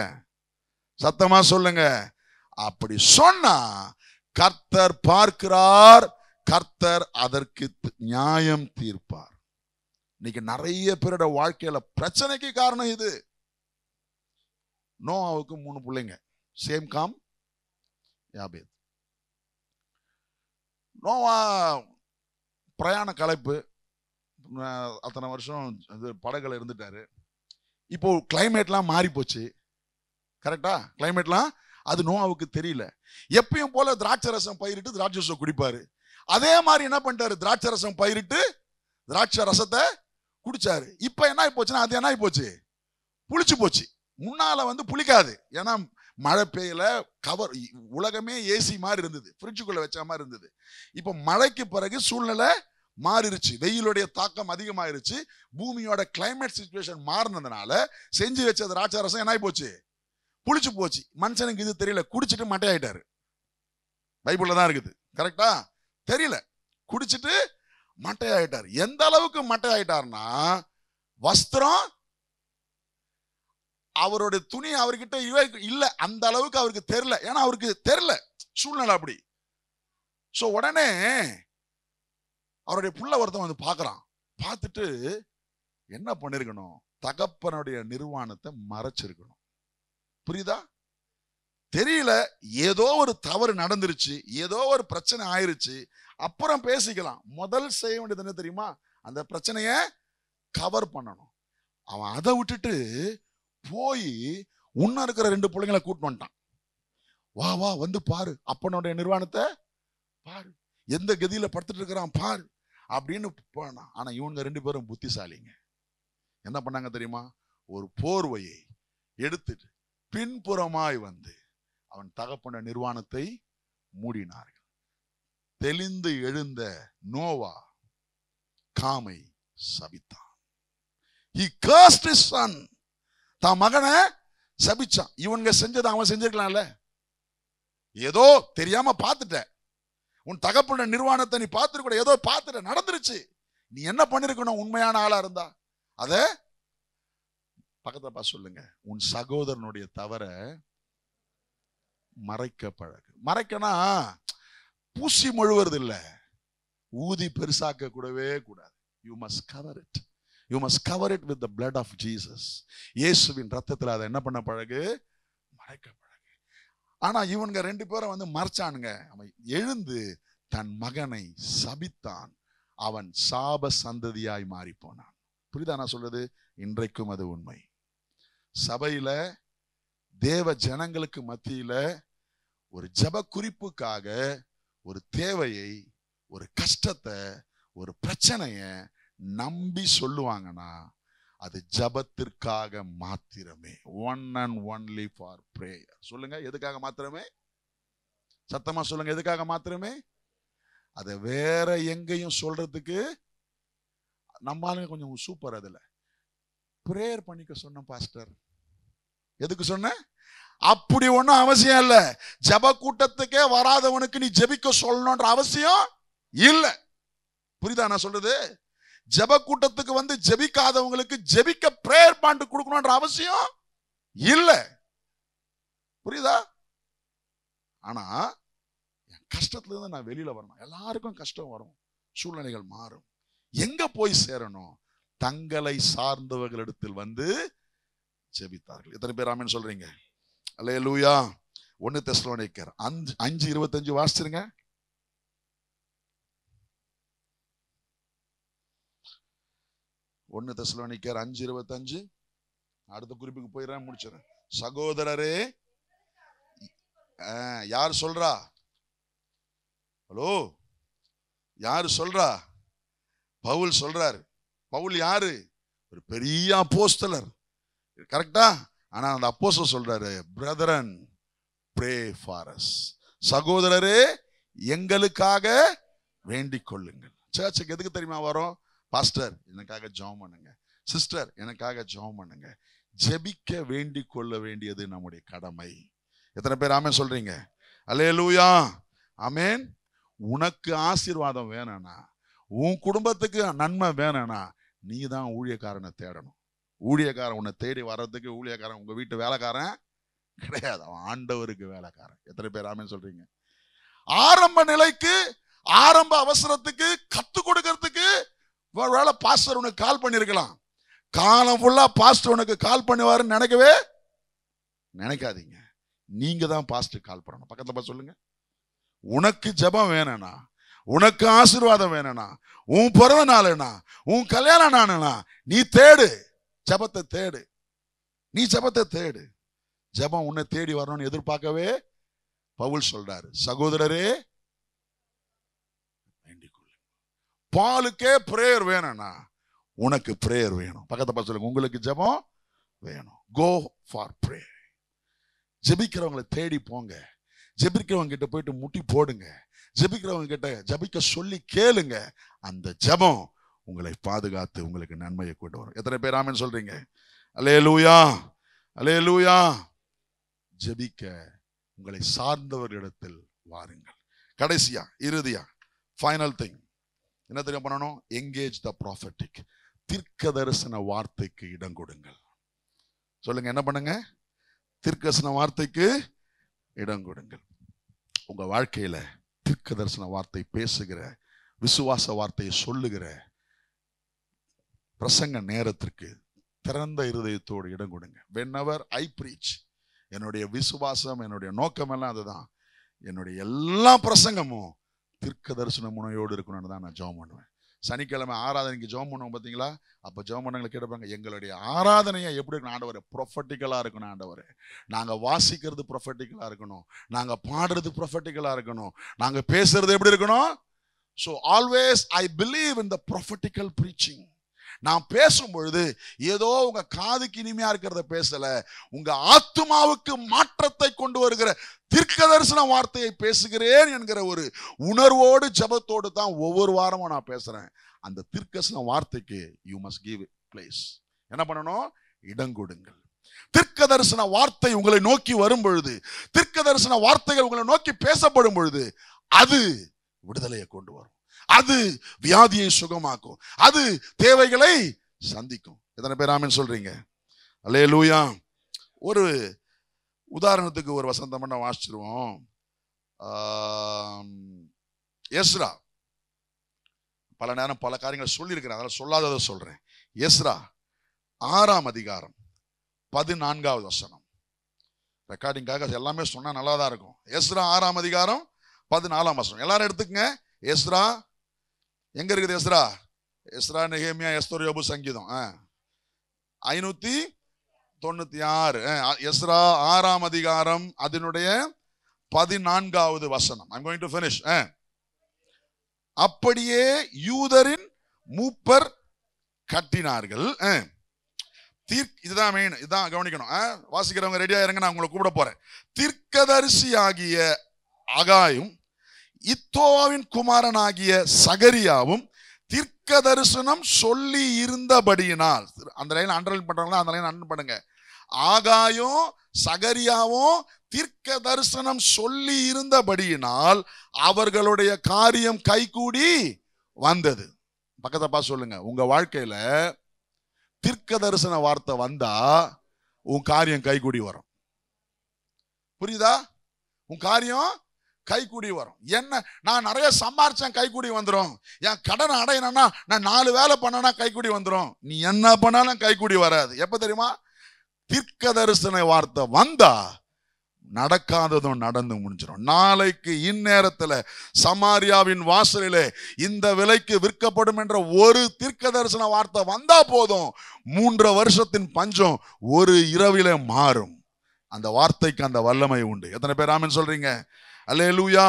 சத்தமா சொல்லுங்க. அப்படி சொன்னா கர்த்தர் பார்க்கிறார், கர்த்தர் அதற்கு நியாயம் தீர்ப்பார். இன்னைக்கு நிறைய பேரோட வாழ்க்கையில பிரச்சனைக்கு காரணம் இது. நோவாவுக்கு 3 பிள்ளைங்க, சேம் காம் யாபேத். நோவா பிரயாண கலைப்பு, அத்தனை வருஷம் படகுல இருந்துட்டாரு. இப்போ கிளைமேட்லாம் மாறி போச்சு. கரெக்டா? கிளைமேட்லாம் அது நோவாவுக்கு தெரியல. எப்பயும் போல திராட்சை ரசம் பயிரிட்டு திராட்சை ரசம் குடிப்பாரு. அதே மாதிரி என்ன பண்ணிட்டாரு? திராட்சை ரசம் பயிரிட்டு திராட்சை ரசத்தை குடிச்சாரு. இப்ப என்ன ஆகி போச்சுன்னா அது என்ன ஆகி போச்சு? புளிச்சு போச்சு. முன்னால புளிக்காது. ஏன்னா மழை பெய்யல, கவர், உலகமே ஏசி மாதிரி இருந்தது, ஃப்ரிட்ஜுக்குள்ள வச்ச மாதிரி இருந்தது. இப்ப மழைக்கு பிறகு சூழ்நிலை மாறிடுச்சு, வெயிலுடைய தாக்கம் அதிகமாயிருச்சு, பூமியோட கிளைமேட் சிச்சுவேஷன் மாறினதுனால செஞ்சு வச்ச திராட்சை ரசம் என்ன ஆகி போச்சு? புளிச்சு போச்சு. மனுஷனுக்கு இது தெரியல, குடிச்சிட்டு மட்டையாயிட்டாரு. பைபிள்ல தான் இருக்குது. கரெக்டா? தெரியல, குடிச்சிட்டு மட்டையாயிட்டாரு. எந்த அளவுக்கு மட்டையாயிட்டாருன்னா வஸ்திரம், அவருடைய துணி அவர்கிட்ட இல்ல, அந்த அளவுக்கு அவருக்கு தெரியல. ஏன்னா அவருக்கு தெரியல, சூழ்நிலை அப்படி. சோ உடனே அவருடைய புள்ள ஒருத்தன் பார்க்கறான். பார்த்துட்டு என்ன பண்ணிருக்கணும்? தகப்பனுடைய நிர்வாணத்தை மறைச்சிருக்கணும். புரியுதா? தெரியல, ஏதோ ஒரு தவறு நடந்துருச்சு, ஏதோ ஒரு பிரச்சனை ஆயிருச்சு, அப்புறம் பேசிக்கலாம். முதல் செய்ய வேண்டியது என்ன தெரியுமா? அந்த பிரச்சனைய கவர் பண்ணணும். அவன் அதை விட்டுட்டு போய் உன்ன இருக்கிற 2 பிள்ளைங்களை கூட்டிட்டு வந்துட்டான். வா வா வந்து பாரு, அப்பனுடைய நிர்வாணத்தை பாரு, எந்த கதியில படுத்துட்டு இருக்கிறான் பாரு அப்படின்னு போனான். ஆனா இவங்க 2 பேரும் புத்திசாலிங்க. என்ன பண்ணாங்க தெரியுமா? ஒரு போர்வையை எடுத்துட்டு பின்புறமாய் வந்து அவன் தகப்பன நிர்வாணத்தை மூடினார்கள். தெளிந்து எழுந்த Noah காமை சபித்தான். He cursed his son. தான் மகனை சபிச்சான். இவங்க செஞ்சதை அவன் செஞ்சிருக்கலாம்ல. ஏதோ தெரியாம பார்த்துட்ட, உன் தகப்பன நிர்வாணத்தை நீ பார்த்துட்டு கூட ஏதோ பார்த்துட்ட, நடந்துருச்சு. நீ என்ன பண்ணிருக்கணும்? உண்மையான ஆளா இருந்தா அத பக்கத்துல சொல்லுங்க, உன் சகோதரனுடைய தவற மறைக்க பழகு. மறைக்கனா பூசி மொழுவது இல்ல, ஊதி பெருசாக்க கூடவே கூடாது. You must cover it. You must cover it with the blood of Jesus. இயேசுவின் ரத்தத்துல அதை என்ன பண்ண பழகு? மறைக்க பழகு. ஆனா இவங்க 2 பேரும் மறைச்சானுங்க. அவன் எழுந்து தன் மகனை சபித்தான். அவன் சாப சந்ததியாய் மாறி போனான். புரியுதா நான் சொல்றது? இன்றைக்கும் அது உண்மை. சபையில தேவ ஜனங்களுக்கு மத்தியில ஒரு ஜெப குறிப்புக்காக ஒரு தேவையை, ஒரு கஷ்டத்தை, ஒரு பிரச்சனைய நம்பி சொல்லுவாங்கன்னா அது ஜபத்திற்காக மாத்திரமே. One and only for prayer. சொல்லுங்க, எதுக்காக மாத்திரமே? சத்தமா சொல்லுங்க, எதுக்காக மாத்திரமே? அதை வேற எங்கேயும் சொல்றதுக்கு நம்மளுங்க கொஞ்சம் சூப்பர். அதுல பிரேயர் பண்ணிக்க சொன்ன பாஸ்டர், எதுக்கு சொன்ன? அப்படி ஒன்றும் அவசியம் இல்லை. ஜப கூட்டத்துக்கே வராதவனுக்கு நீ ஜெபிக்க சொல்லணும்ன்ற அவசியம் இல்லை. புரியுதா நான் சொல்றது? ஜப கூட்டத்துக்கு ஜெபிக்காதவங்களுக்கு ஜெபிக்க பிரேயர் பாண்ட் கொடுக்கணும்ன்ற அவசியம் இல்லை. புரியுதா? ஆனா என் கஷ்டத்துல இருந்து நான் வெளியில வரணும். எல்லாருக்கும் கஷ்டம் வரும், சூழ்நிலைகள் மாறும். எங்க போய் சேரணும்? தங்களை சார்ந்தவர்களிடத்தில் ஜெபித்தார்கள். எத்தனை பேர் ஆமென் சொல்றீங்க? அல்லேலூயா. 1 தெசலோனிக்கர் 5:25 வாசிச்சிருங்க. 1 தெசலோனிக்கர் 5:25. அடுத்த குறிப்புக்கு போயிடுறேன், முடிச்சிடறேன். சகோதரரே, யார் சொல்றா? ஹலோ, யாரு சொல்றா? பவுல் சொல்றாரு. பவுல் யாரு? ஒரு பெரிய அப்போஸ்தலர், கரெக்டா? ஆனா அந்த அப்போஸ்தலர் சொல்றாரு, பிரதரன் ப்ரே ஃபார் அஸ், சகோதரரே எங்களுக்காக வேண்டிக் கொள்ளுங்கள். சர்ச்சுக்கு எதுக்கு தெரியுமா வரோம்? பாஸ்டர் எனக்காக ஜெபம் பண்ணுங்க, சிஸ்டர் எனக்காக ஜெபம் பண்ணுங்க. ஜெபிக்க வேண்டிக் கொள்ள வேண்டியது நம்முடைய கடமை. எத்தனை பேர் ஆமென் சொல்றீங்க? அல்லேலூயா, ஆமென். உனக்கு ஆசீர்வாதம் வேணும்னா, உன் குடும்பத்துக்கு நன்மை வேணும்னா, நீ தான் ஊழியக்காரனை தேடணும். ஊழியக்காரன் உன்னை தேடி வர்றதுக்கு ஊழியக்காரன் உங்க வீட்டு வேலைக்காரன் கிடையாது, அவன் ஆண்டவருக்கு வேலைக்காரன். எத்தனை பேர் ஆமென் சொல்றீங்க? ஆரம்ப நிலைக்கு, ஆரம்ப அவசரத்துக்கு கத்து கொடுக்கறதுக்கு ஒருவேளை பாஸ்டர் உனக்கு கால் பண்ணிருக்கலாம். காலம் ஃபுல்லா பாஸ்டர் உனக்கு கால் பண்ணுவாருன்னு நினைக்காதீங்க. நீங்க தான் பாஸ்டர் கால் பண்ணணும். பக்கத்துல பார்த்து சொல்லுங்க, உனக்கு ஜெபம் வேணும்னா, உனக்கு ஆசீர்வாதம் வேணும்னா, உன் பிறந்த நாளுனா, உன் கல்யாண நாளுனா, நீ தேடு, ஜெபத்தை தேடு. நீ ஜெபத்தை தேடு. ஜெபம் உன்னை தேடி வரணும்னு எதிர்பார்க்கவே பவுல் சொல்றாரு, சகோதரரே வேண்டிக் கொள்ளுங்க. பாலுக்கே பிரேயர் வேணும்னா உனக்கு பிரேயர் வேணும். பக்கத்தை பார்த்து சொல்லுங்க, உங்களுக்கு ஜெபம் வேணும். கோ ஃபார் பிரே. ஜெபிக்கிறவங்களை தேடி போங்க. ஜெபிக்கிறவங்க கிட்ட போயிட்டு முட்டி போடுங்க. ஜெபிக்கிறவங்க கிட்ட ஜெபிக்க சொல்லி கேளுங்க. அந்த ஜெபம் உங்களை பாதுகாத்து உங்களுக்கு நன்மையை கொண்டு வரும். எத்தனை பேர் ஆமென் சொல்றீங்க? அல்லேலூயா, அல்லேலூயா. ஜெபிக்க உங்களை சார்ந்தவர்களிடத்தில் வாருங்கள். கடைசியா, இறுதியா, ஃபைனல் திங் என்ன தெரியும் பண்ணணும்? எங்கேஜ் த ப்ராஃபெட்டிக். தீர்க்க தரிசன வார்த்தைக்கு இடம் கொடுங்கள். சொல்லுங்க, என்ன பண்ணுங்க? தீர்க்க தரிசன வார்த்தைக்கு இடம் கொடுங்கள். உங்க வாழ்க்கையில தீர்க்க தரிசன வார்த்தை பேசுகிற, விசுவாச வார்த்தையை சொல்லுகிற பிரசங்க நேரத்திற்கு திறந்த இருதயத்தோடு இடம் கொடுங்க. whenever I preach, என்னுடைய விசுவாசம், என்னுடைய நோக்கம் எல்லாம் அதுதான். என்னுடைய எல்லா பிரசங்கமும் தீர்க்க தரிசன முனையோடு இருக்கணும்னு தான் நான் ஜெபம் பண்ணுவேன். சனிக்கிழமை ஆராதனைக்கு ஜெபம் பண்ணுவோம் பார்த்தீங்களா? அப்போ ஜெபம் பண்ணவங்களை கேட்பாங்க, எங்களுடைய ஆராதனையை எப்படி இருக்கணும் ஆண்டவரே? ப்ரொஃபட்டிக்கலாக இருக்கணும் ஆண்டவரே. நாங்கள் வாசிக்கிறது ப்ரொஃபட்டிக்கலாக இருக்கணும், நாங்கள் பாடுறது ப்ரொஃபட்டிக்கலாக இருக்கணும், நாங்கள் பேசுறது எப்படி இருக்கணும்? So always I believe in the prophetical preaching. நான் பேசும் பொழுது ஏதோ உங்க காதுக்கு இனிமையா இருக்கிறத பேசல, உங்க ஆத்துமாவுக்கு மாற்றத்தை கொண்டு வருகிற தீர்க்க தரிசன வார்த்தையை பேசுகிறேன் என்கிற ஒரு உணர்வோடு ஜெபத்தோடு தான் ஒவ்வொரு வாரமும் நான் பேசுறேன். அந்த தீர்க்க தரிசன வார்த்தைக்கு யூ மஸ்ட் கிவ் பிளேஸ். என்ன பண்ணணும்? இடம் கொடுங்கள். தீர்க்க தரிசன வார்த்தை உங்களை நோக்கி வரும் பொழுது, தீர்க்க தரிசன வார்த்தைகள் உங்களை நோக்கி பேசப்படும் பொழுது, அது விடுதலையை கொண்டு வரும், அது வியாதியை சுகமாக்கும், அது தேவைகளை சந்திக்கும். எத்தனை பேர் ஆமென் சொல்றீங்க? அல்லேலூயா. ஒரு உதாரணத்துக்கு ஒரு வசந்தம் பண்ண வாசிச்சிருவோம். எஸ்ரா, பல நேரம் பல காரியங்களை சொல்லியிருக்கிறேன், அதனால சொல்லாததை சொல்றேன். எஸ்ரா 6ஆம் அதிகாரம் 14வது வசனம். ரெக்கார்டிங்காக எல்லாமே சொன்னா நல்லா தான் இருக்கும். எஸ்ரா 6ஆம் அதிகாரம் 14ஆம் வசனம். எல்லாரும் எடுத்துக்கங்க. எஸ்ரா எங்க இருக்குது? எஸ்ரா, எஸ்ரா, நெகேமியா, எஸ்தர், யோபு, சங்கீதம் 596. எஸ்ரா 6ஆம் அதிகாரம் அதனுடைய 14வது வசனம். I'm going to finish. அப்படியே யூதரின் மூப்பர் கட்டினார்கள். இதுதான் மெயின், இதுதான் கவனிக்கணும். வாசிக்கிறவங்க ரெடியா இருங்க, நான் உங்களை கூப்பிட போறேன். தீர்க்கதரிசி ஆகிய அகாயும் இத்தோவின் குமாரனாகிய சகரியாவும் தீர்க்க தரிசனம் சொல்லி இருந்தபடியினால், அந்த லைன் அண்டர்லைன் பண்றாங்களா? அந்த லைன் அண்டர்லைன் பண்ணுங்க. ஆகாயும் சகரியாவும் தீர்க்க தரிசனம் சொல்லி இருந்தபடியினால் அவர்களுடைய காரியம் கைகூடி வந்தது. பக்கத்தை பார்த்து சொல்லுங்க, உங்க வாழ்க்கையில தீர்க்க தரிசன வார்த்தை வந்தா உன் காரியம் கைகூடி வரும். புரியுதா? உன் காரியம் கைகூடி வரும். என்ன, நான் நிறைய சம்பாரிச்சேன் கைகூடி வந்துடும். என் கடன் அடையணும்னா நான் 4 வேலை பண்ணனா கைகூடி வந்துடும். நீ என்ன பண்ணாலும் கைகூடி வராது. எப்ப தெரியுமா? தீர்க்க தரிசன வார்த்தை வந்தா நடக்காததும் நடந்து முடிஞ்சிடும். நாளைக்கு இந்நேரத்துல சமாரியாவின் வாசலிலே இந்த விலைக்கு விற்கப்படும் என்ற ஒரு தீர்க்க தரிசன வார்த்தை வந்தா போதும், 3 வருஷத்தின் பஞ்சம் ஒரு இரவிலே மாறும். அந்த வார்த்தைக்கு அந்த வல்லமை உண்டு. எத்தனை பேர் ஆமென் சொல்றீங்க? அல்லேலூயா.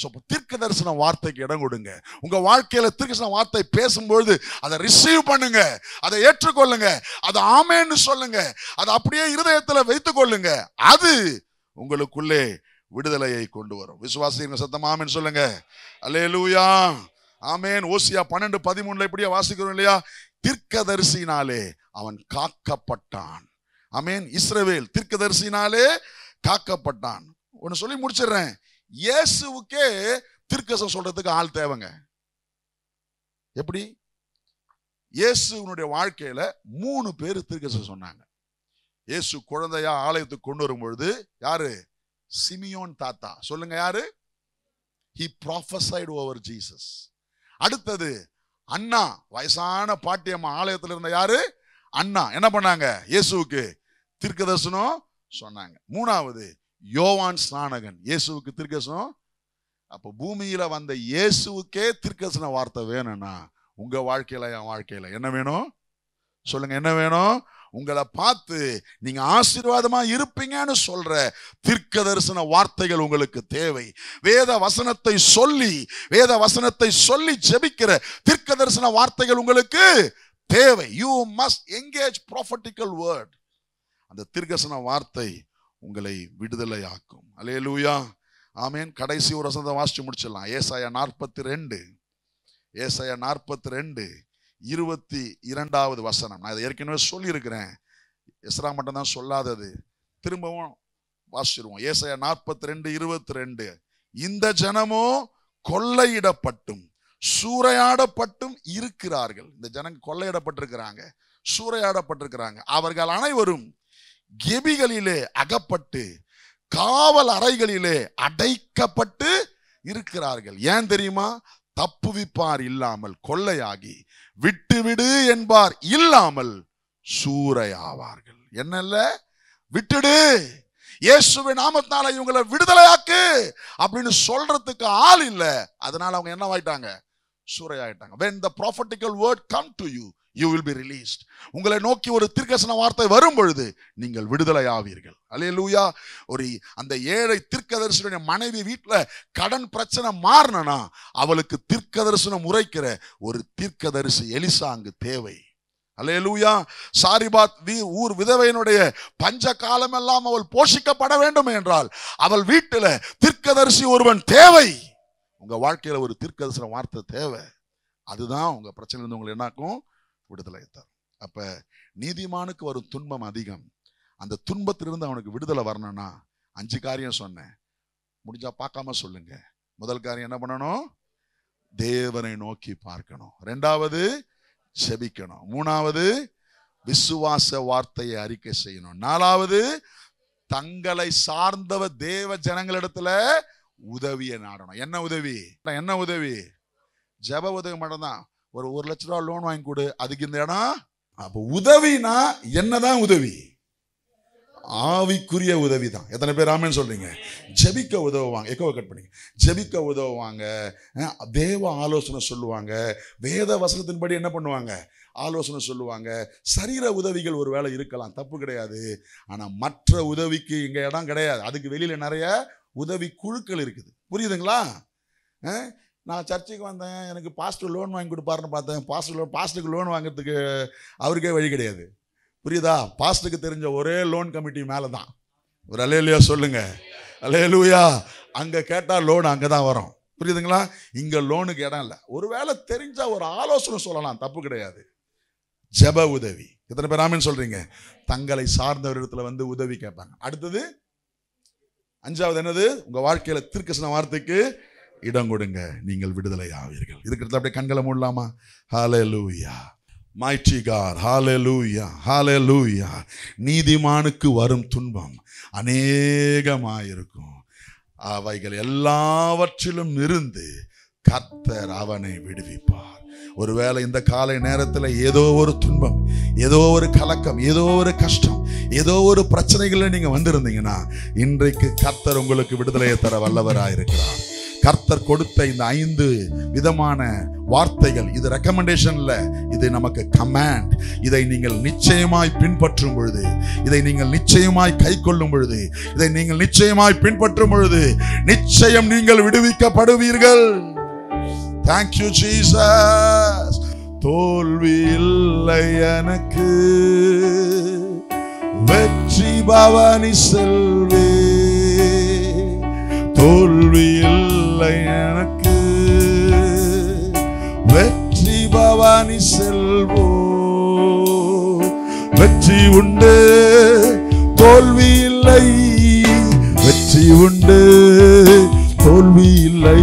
சோ தீர்க்க தரிசன வார்த்தைக்கு இடம் கொடுங்க. உங்க வாழ்க்கையில தீர்க்க தரிசன வார்த்தை பேசும்போது அதை ரிசீவ் பண்ணுங்க, அதை ஏற்றுக்கொள்ளுங்க, அதை ஆமென்னு சொல்லுங்க, அதை அப்படியே இருதயத்துல வைத்துக் கொள்ளுங்க. அது உங்களுக்குள்ளே விடுதலையை கொண்டு வரும். விசுவாசிங்க, சத்தமா ஆமென் சொல்லுங்க. அல்லேலூயா, ஆமென். ஓசியா 12:13 இப்படியே வாசிக்கிறோம் இல்லையா? தீர்க்கதரிசினாலே அவன் காக்கப்பட்டான். ஆமென். இஸ்ரவேல் தீர்க்கதரிசினாலே காக்கப்பட்டான். ஒன்னு சொல்லி முடிச்சிடுறேன். இயேசுவுக்கே தீர்க்கதரிசனம் சொல்றதுக்கு ஆள் தேவைங்க. எப்படி? இயேசுனுடைய வாழ்க்கையில 3 பேர் தீர்க்கதரிசனம் சொன்னாங்க. இயேசு குழந்தையா ஆலயத்துக்கு கொண்டு வரும்பொழுது யாரு? சிமியோன் தாத்தா. சொல்லுங்க, யாரு? He prophesied over Jesus. அடுத்தது அண்ணா, வயசான பாட்டியம்மா ஆலயத்தில் இருந்த யாரு? அண்ணா என்ன பண்ணாங்க? இயேசுவுக்கு தீர்க்கதரிசனம் சொன்னாங்க. 3வது யோவான் ஸ்நானகன், இயேசுவுக்கு தீர்க்கதரிசனம். அப்ப பூமியில வந்த இயேசுவுக்கே தீர்க்கதரிசன வார்த்தை வேணும்னா உங்க வாழ்க்கையில, என் வாழ்க்கையில என்ன வேணும்? சொல்லுங்க, என்ன வேணும்? உங்களை பார்த்து நீங்க ஆசீர்வாதமா இருப்பீங்கன்னு சொல்ற தீர்க்க தரிசன வார்த்தைகள் உங்களுக்கு தேவை. வேத வசனத்தை சொல்லி ஜெபிக்கிற தீர்க்க தரிசன வார்த்தைகள் உங்களுக்கு தேவை. You must engage prophetical word. அந்த தீர்க்க தரிசன வார்த்தை உங்களை விடுதலையாக்கும். அல்லேலூயா, ஆமென். கடைசி ஒரு வசனத்தை வாசிச்சு முடிச்சிடலாம். ஏசாயா 42 22வது வசனம். நான் இதை ஏற்கனவே சொல்லி இருக்கிறேன், எஸ்ரா மட்டும் தான் சொல்லாதது. திரும்பவும் வாசிச்சிருவோம். ஏசாயா 42:22. இந்த ஜனமோ கொள்ளையிடப்பட்டும் சூறையாடப்பட்டும் இருக்கிறார்கள். இந்த ஜனங்க கொள்ளையிடப்பட்டிருக்கிறாங்க, சூறையாடப்பட்டிருக்கிறாங்க. அவர்கள் அனைவரும் கெபிகளிலே அகப்பட்டு காவல் அறைகளிலே அடைக்கப்பட்டு இருக்கிறார்கள். ஏன் தெரியுமா? தப்புவிப்பார் இல்லாமல் கொள்ளையாகி, விட்டுவிடு என்பார் இல்லாமல் சூறையாவார்கள். என்னல்ல, விட்டுடு, இயேசுவின் நாமத்தால இவங்களை விடுதலையாக்கு அப்படின்னு சொல்றதுக்கு ஆள் இல்ல. அதனால அவங்க என்னவாயிட்டாங்க? சூறையாயிட்டாங்க. When the prophetical word come to you, you will be released. உங்களை நோக்கி ஒரு தீர்க்கதரிசன வார்த்தை வரும் பொழுது நீங்கள் விடுதலையாவீர்கள். அல்லேலூயா. ஒரு அந்த ஏழை தீர்க்கதரிசியுடைய மனைவி வீட்டுல கடன் பிரச்சனை மாறணும்னா அவளுக்கு தீர்க்கதரிசனம் உரைக்கிற ஒரு தீர்க்கதரிசி எலிசா அங்கு தேவை. அல்லேலூயா. சாரிபாத் ஊர் விதவையினுடைய பஞ்ச காலம் எல்லாம் அவள் போஷிக்கப்பட வேண்டும் என்றால் அவள் வீட்டில தீர்க்கதரிசி ஒருவன் தேவை. உங்க வாழ்க்கையில ஒரு தீர்க்கதரிசன வார்த்தை தேவை. அதுதான் உங்க பிரச்சனை இருந்து உங்களை என்னாக்கும்? விடுதலை தரும். அப்ப நீதிமானுக்கு வரும் துன்பம் அதிகம். அந்த துன்பத்திலிருந்து அவனுக்கு விடுதலை வரணும்னா 5 காரியம் சொன்னேன். முடிஞ்சா பார்க்காம சொல்லுங்க. முதல் காரியம் என்ன பண்ணணும்? தேவனை நோக்கி பார்க்கணும். 2வது செபிக்கணும். 3வது விசுவாச வார்த்தையை அறிக்கை செய்யணும். 4வது தங்களை சார்ந்தவ தேவ ஜனங்களிடத்துல உதவியை நாடணும். என்ன உதவி? ஜெப உதவி மட்டும்தான். ஒரு 1 லட்ச ரூபா லோன் வாங்கி கொடு, அதுக்கு இந்த இடம். அப்ப உதவினா என்னதான் உதவி? ஆவிக்குரிய உதவி தான். எத்தனை பேர் ஆமென் சொல்றீங்க? ஜெபிக்க உதவுவாங்க. எக்கோ கட் பண்ணீங்க. ஜெபிக்க உதவுவாங்க, தேவ ஆலோசனை சொல்லுவாங்க, வேத வசனத்தின்படி என்ன பண்ணுவாங்க? ஆலோசனை சொல்லுவாங்க. சரீர உதவிகள் ஒரு வேளை இருக்கலாம், தப்பு கிடையாது. ஆனா மற்ற உதவிக்கு இங்க இடம் கிடையாது. அதுக்கு வெளியில நிறைய உதவி குழுக்கள் இருக்குது. புரியுதுங்களா? நான் சர்ச்சுக்கு வந்தேன், எனக்கு பாஸ்டர் லோன் வாங்கி கொடுப்பாருன்னு பார்த்தேன். பாஸ்டருக்கு லோன் வாங்கிறதுக்கு அவருக்கே வழி கிடையாது. புரியுதா? பாஸ்டருக்கு தெரிஞ்ச ஒரே லோன் கமிட்டி மேலே தான். ஒரு அல்லேலூயா சொல்லுங்க. அல்லேலூயா. அங்கே கேட்டால் லோன் அங்கே தான் வரும். புரியுதுங்களா? இங்கே லோனுக்கு இடம் இல்லை. ஒருவேளை தெரிஞ்சா ஒரு ஆலோசனை சொல்லலாம், தப்பு கிடையாது. ஜெப உதவி. எத்தனை பேர் ஆமென் சொல்றீங்க? தங்களை சார்ந்தவரிடத்துல வந்து உதவி கேட்பாங்க. அடுத்தது 5வது என்னது? உங்க வாழ்க்கையில தீர்க்கதரிசன வார்த்தைக்கு இடம் கொடுங்க, நீங்கள் விடுதலை ஆவீர்கள். இதுக்கு அப்படியே கண்களை மூடலாமா? ஹல்லேலூயா, mighty God, hallelujah, hallelujah. நீதிமானுக்கு வரும் துன்பம் அநேகமாயிருக்கும், அவைகள் எல்லாவற்றிலும் இருந்து கர்த்தர் அவனை விடுவிப்பார். ஒருவேளை இந்த காலை நேரத்தில் ஏதோ ஒரு துன்பம், ஏதோ ஒரு கலக்கம், ஏதோ ஒரு கஷ்டம், ஏதோ ஒரு பிரச்சனைகளை நீங்க வந்திருந்தீங்கன்னா இன்றைக்கு கர்த்தர் உங்களுக்கு விடுதலையை தர வல்லவராயிருக்கிறார். கர்த்தர் கொடுத்த இந்த 5 விதமான வார்த்தைகள், இது ரெக்கமெண்டேஷன் இல்ல, இது நமக்கு கமாண்ட். இதை நீங்கள் நிச்சயமாய் பின்பற்றும் பொழுது, இதை நீங்கள் நிச்சயமாய் கை கொள்ளும் பொழுது, இதை நீங்கள் நிச்சயமாய் பின்பற்றும் பொழுது நிச்சயம் நீங்கள் விடுவிக்கப்படுவீர்கள். Thank you Jesus. தோல்வி இல்லை எனக்கு, வெற்றி பவனி செல்வே. தோல்வி இல்லை எனக்கு, வெற்றி பவனி செல்வோ. வெற்றி உண்டு, தோல்வி இல்லை. வெற்றி உண்டு, தோல்வி இல்லை.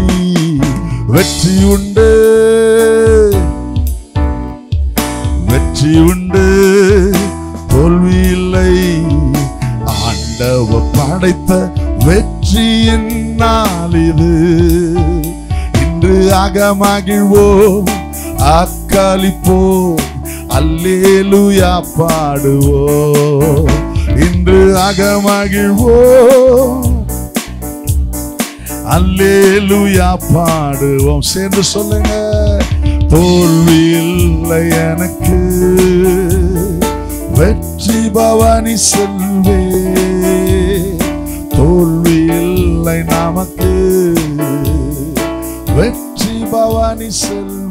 வெற்றி உண்டு, வெற்றி உண்டு, தோல்வி இல்லை. ஆண்டவர் படைத்த வெற்றியின் நாள் இது. இன்று அகமகிழ்வோம், அக்களிப்போம், அல்லேலூயா பாடுவோம். இன்று அகமகிழ்வோம், அல்லேலூயா பாடுவோம். சேர்ந்து சொல்லுங்க. தோல்வி இல்லை எனக்கு, வெற்றி பவனி செல்வே. தோல்வி இல்லை நமக்கு, வெற்றி பவனி செல்வே.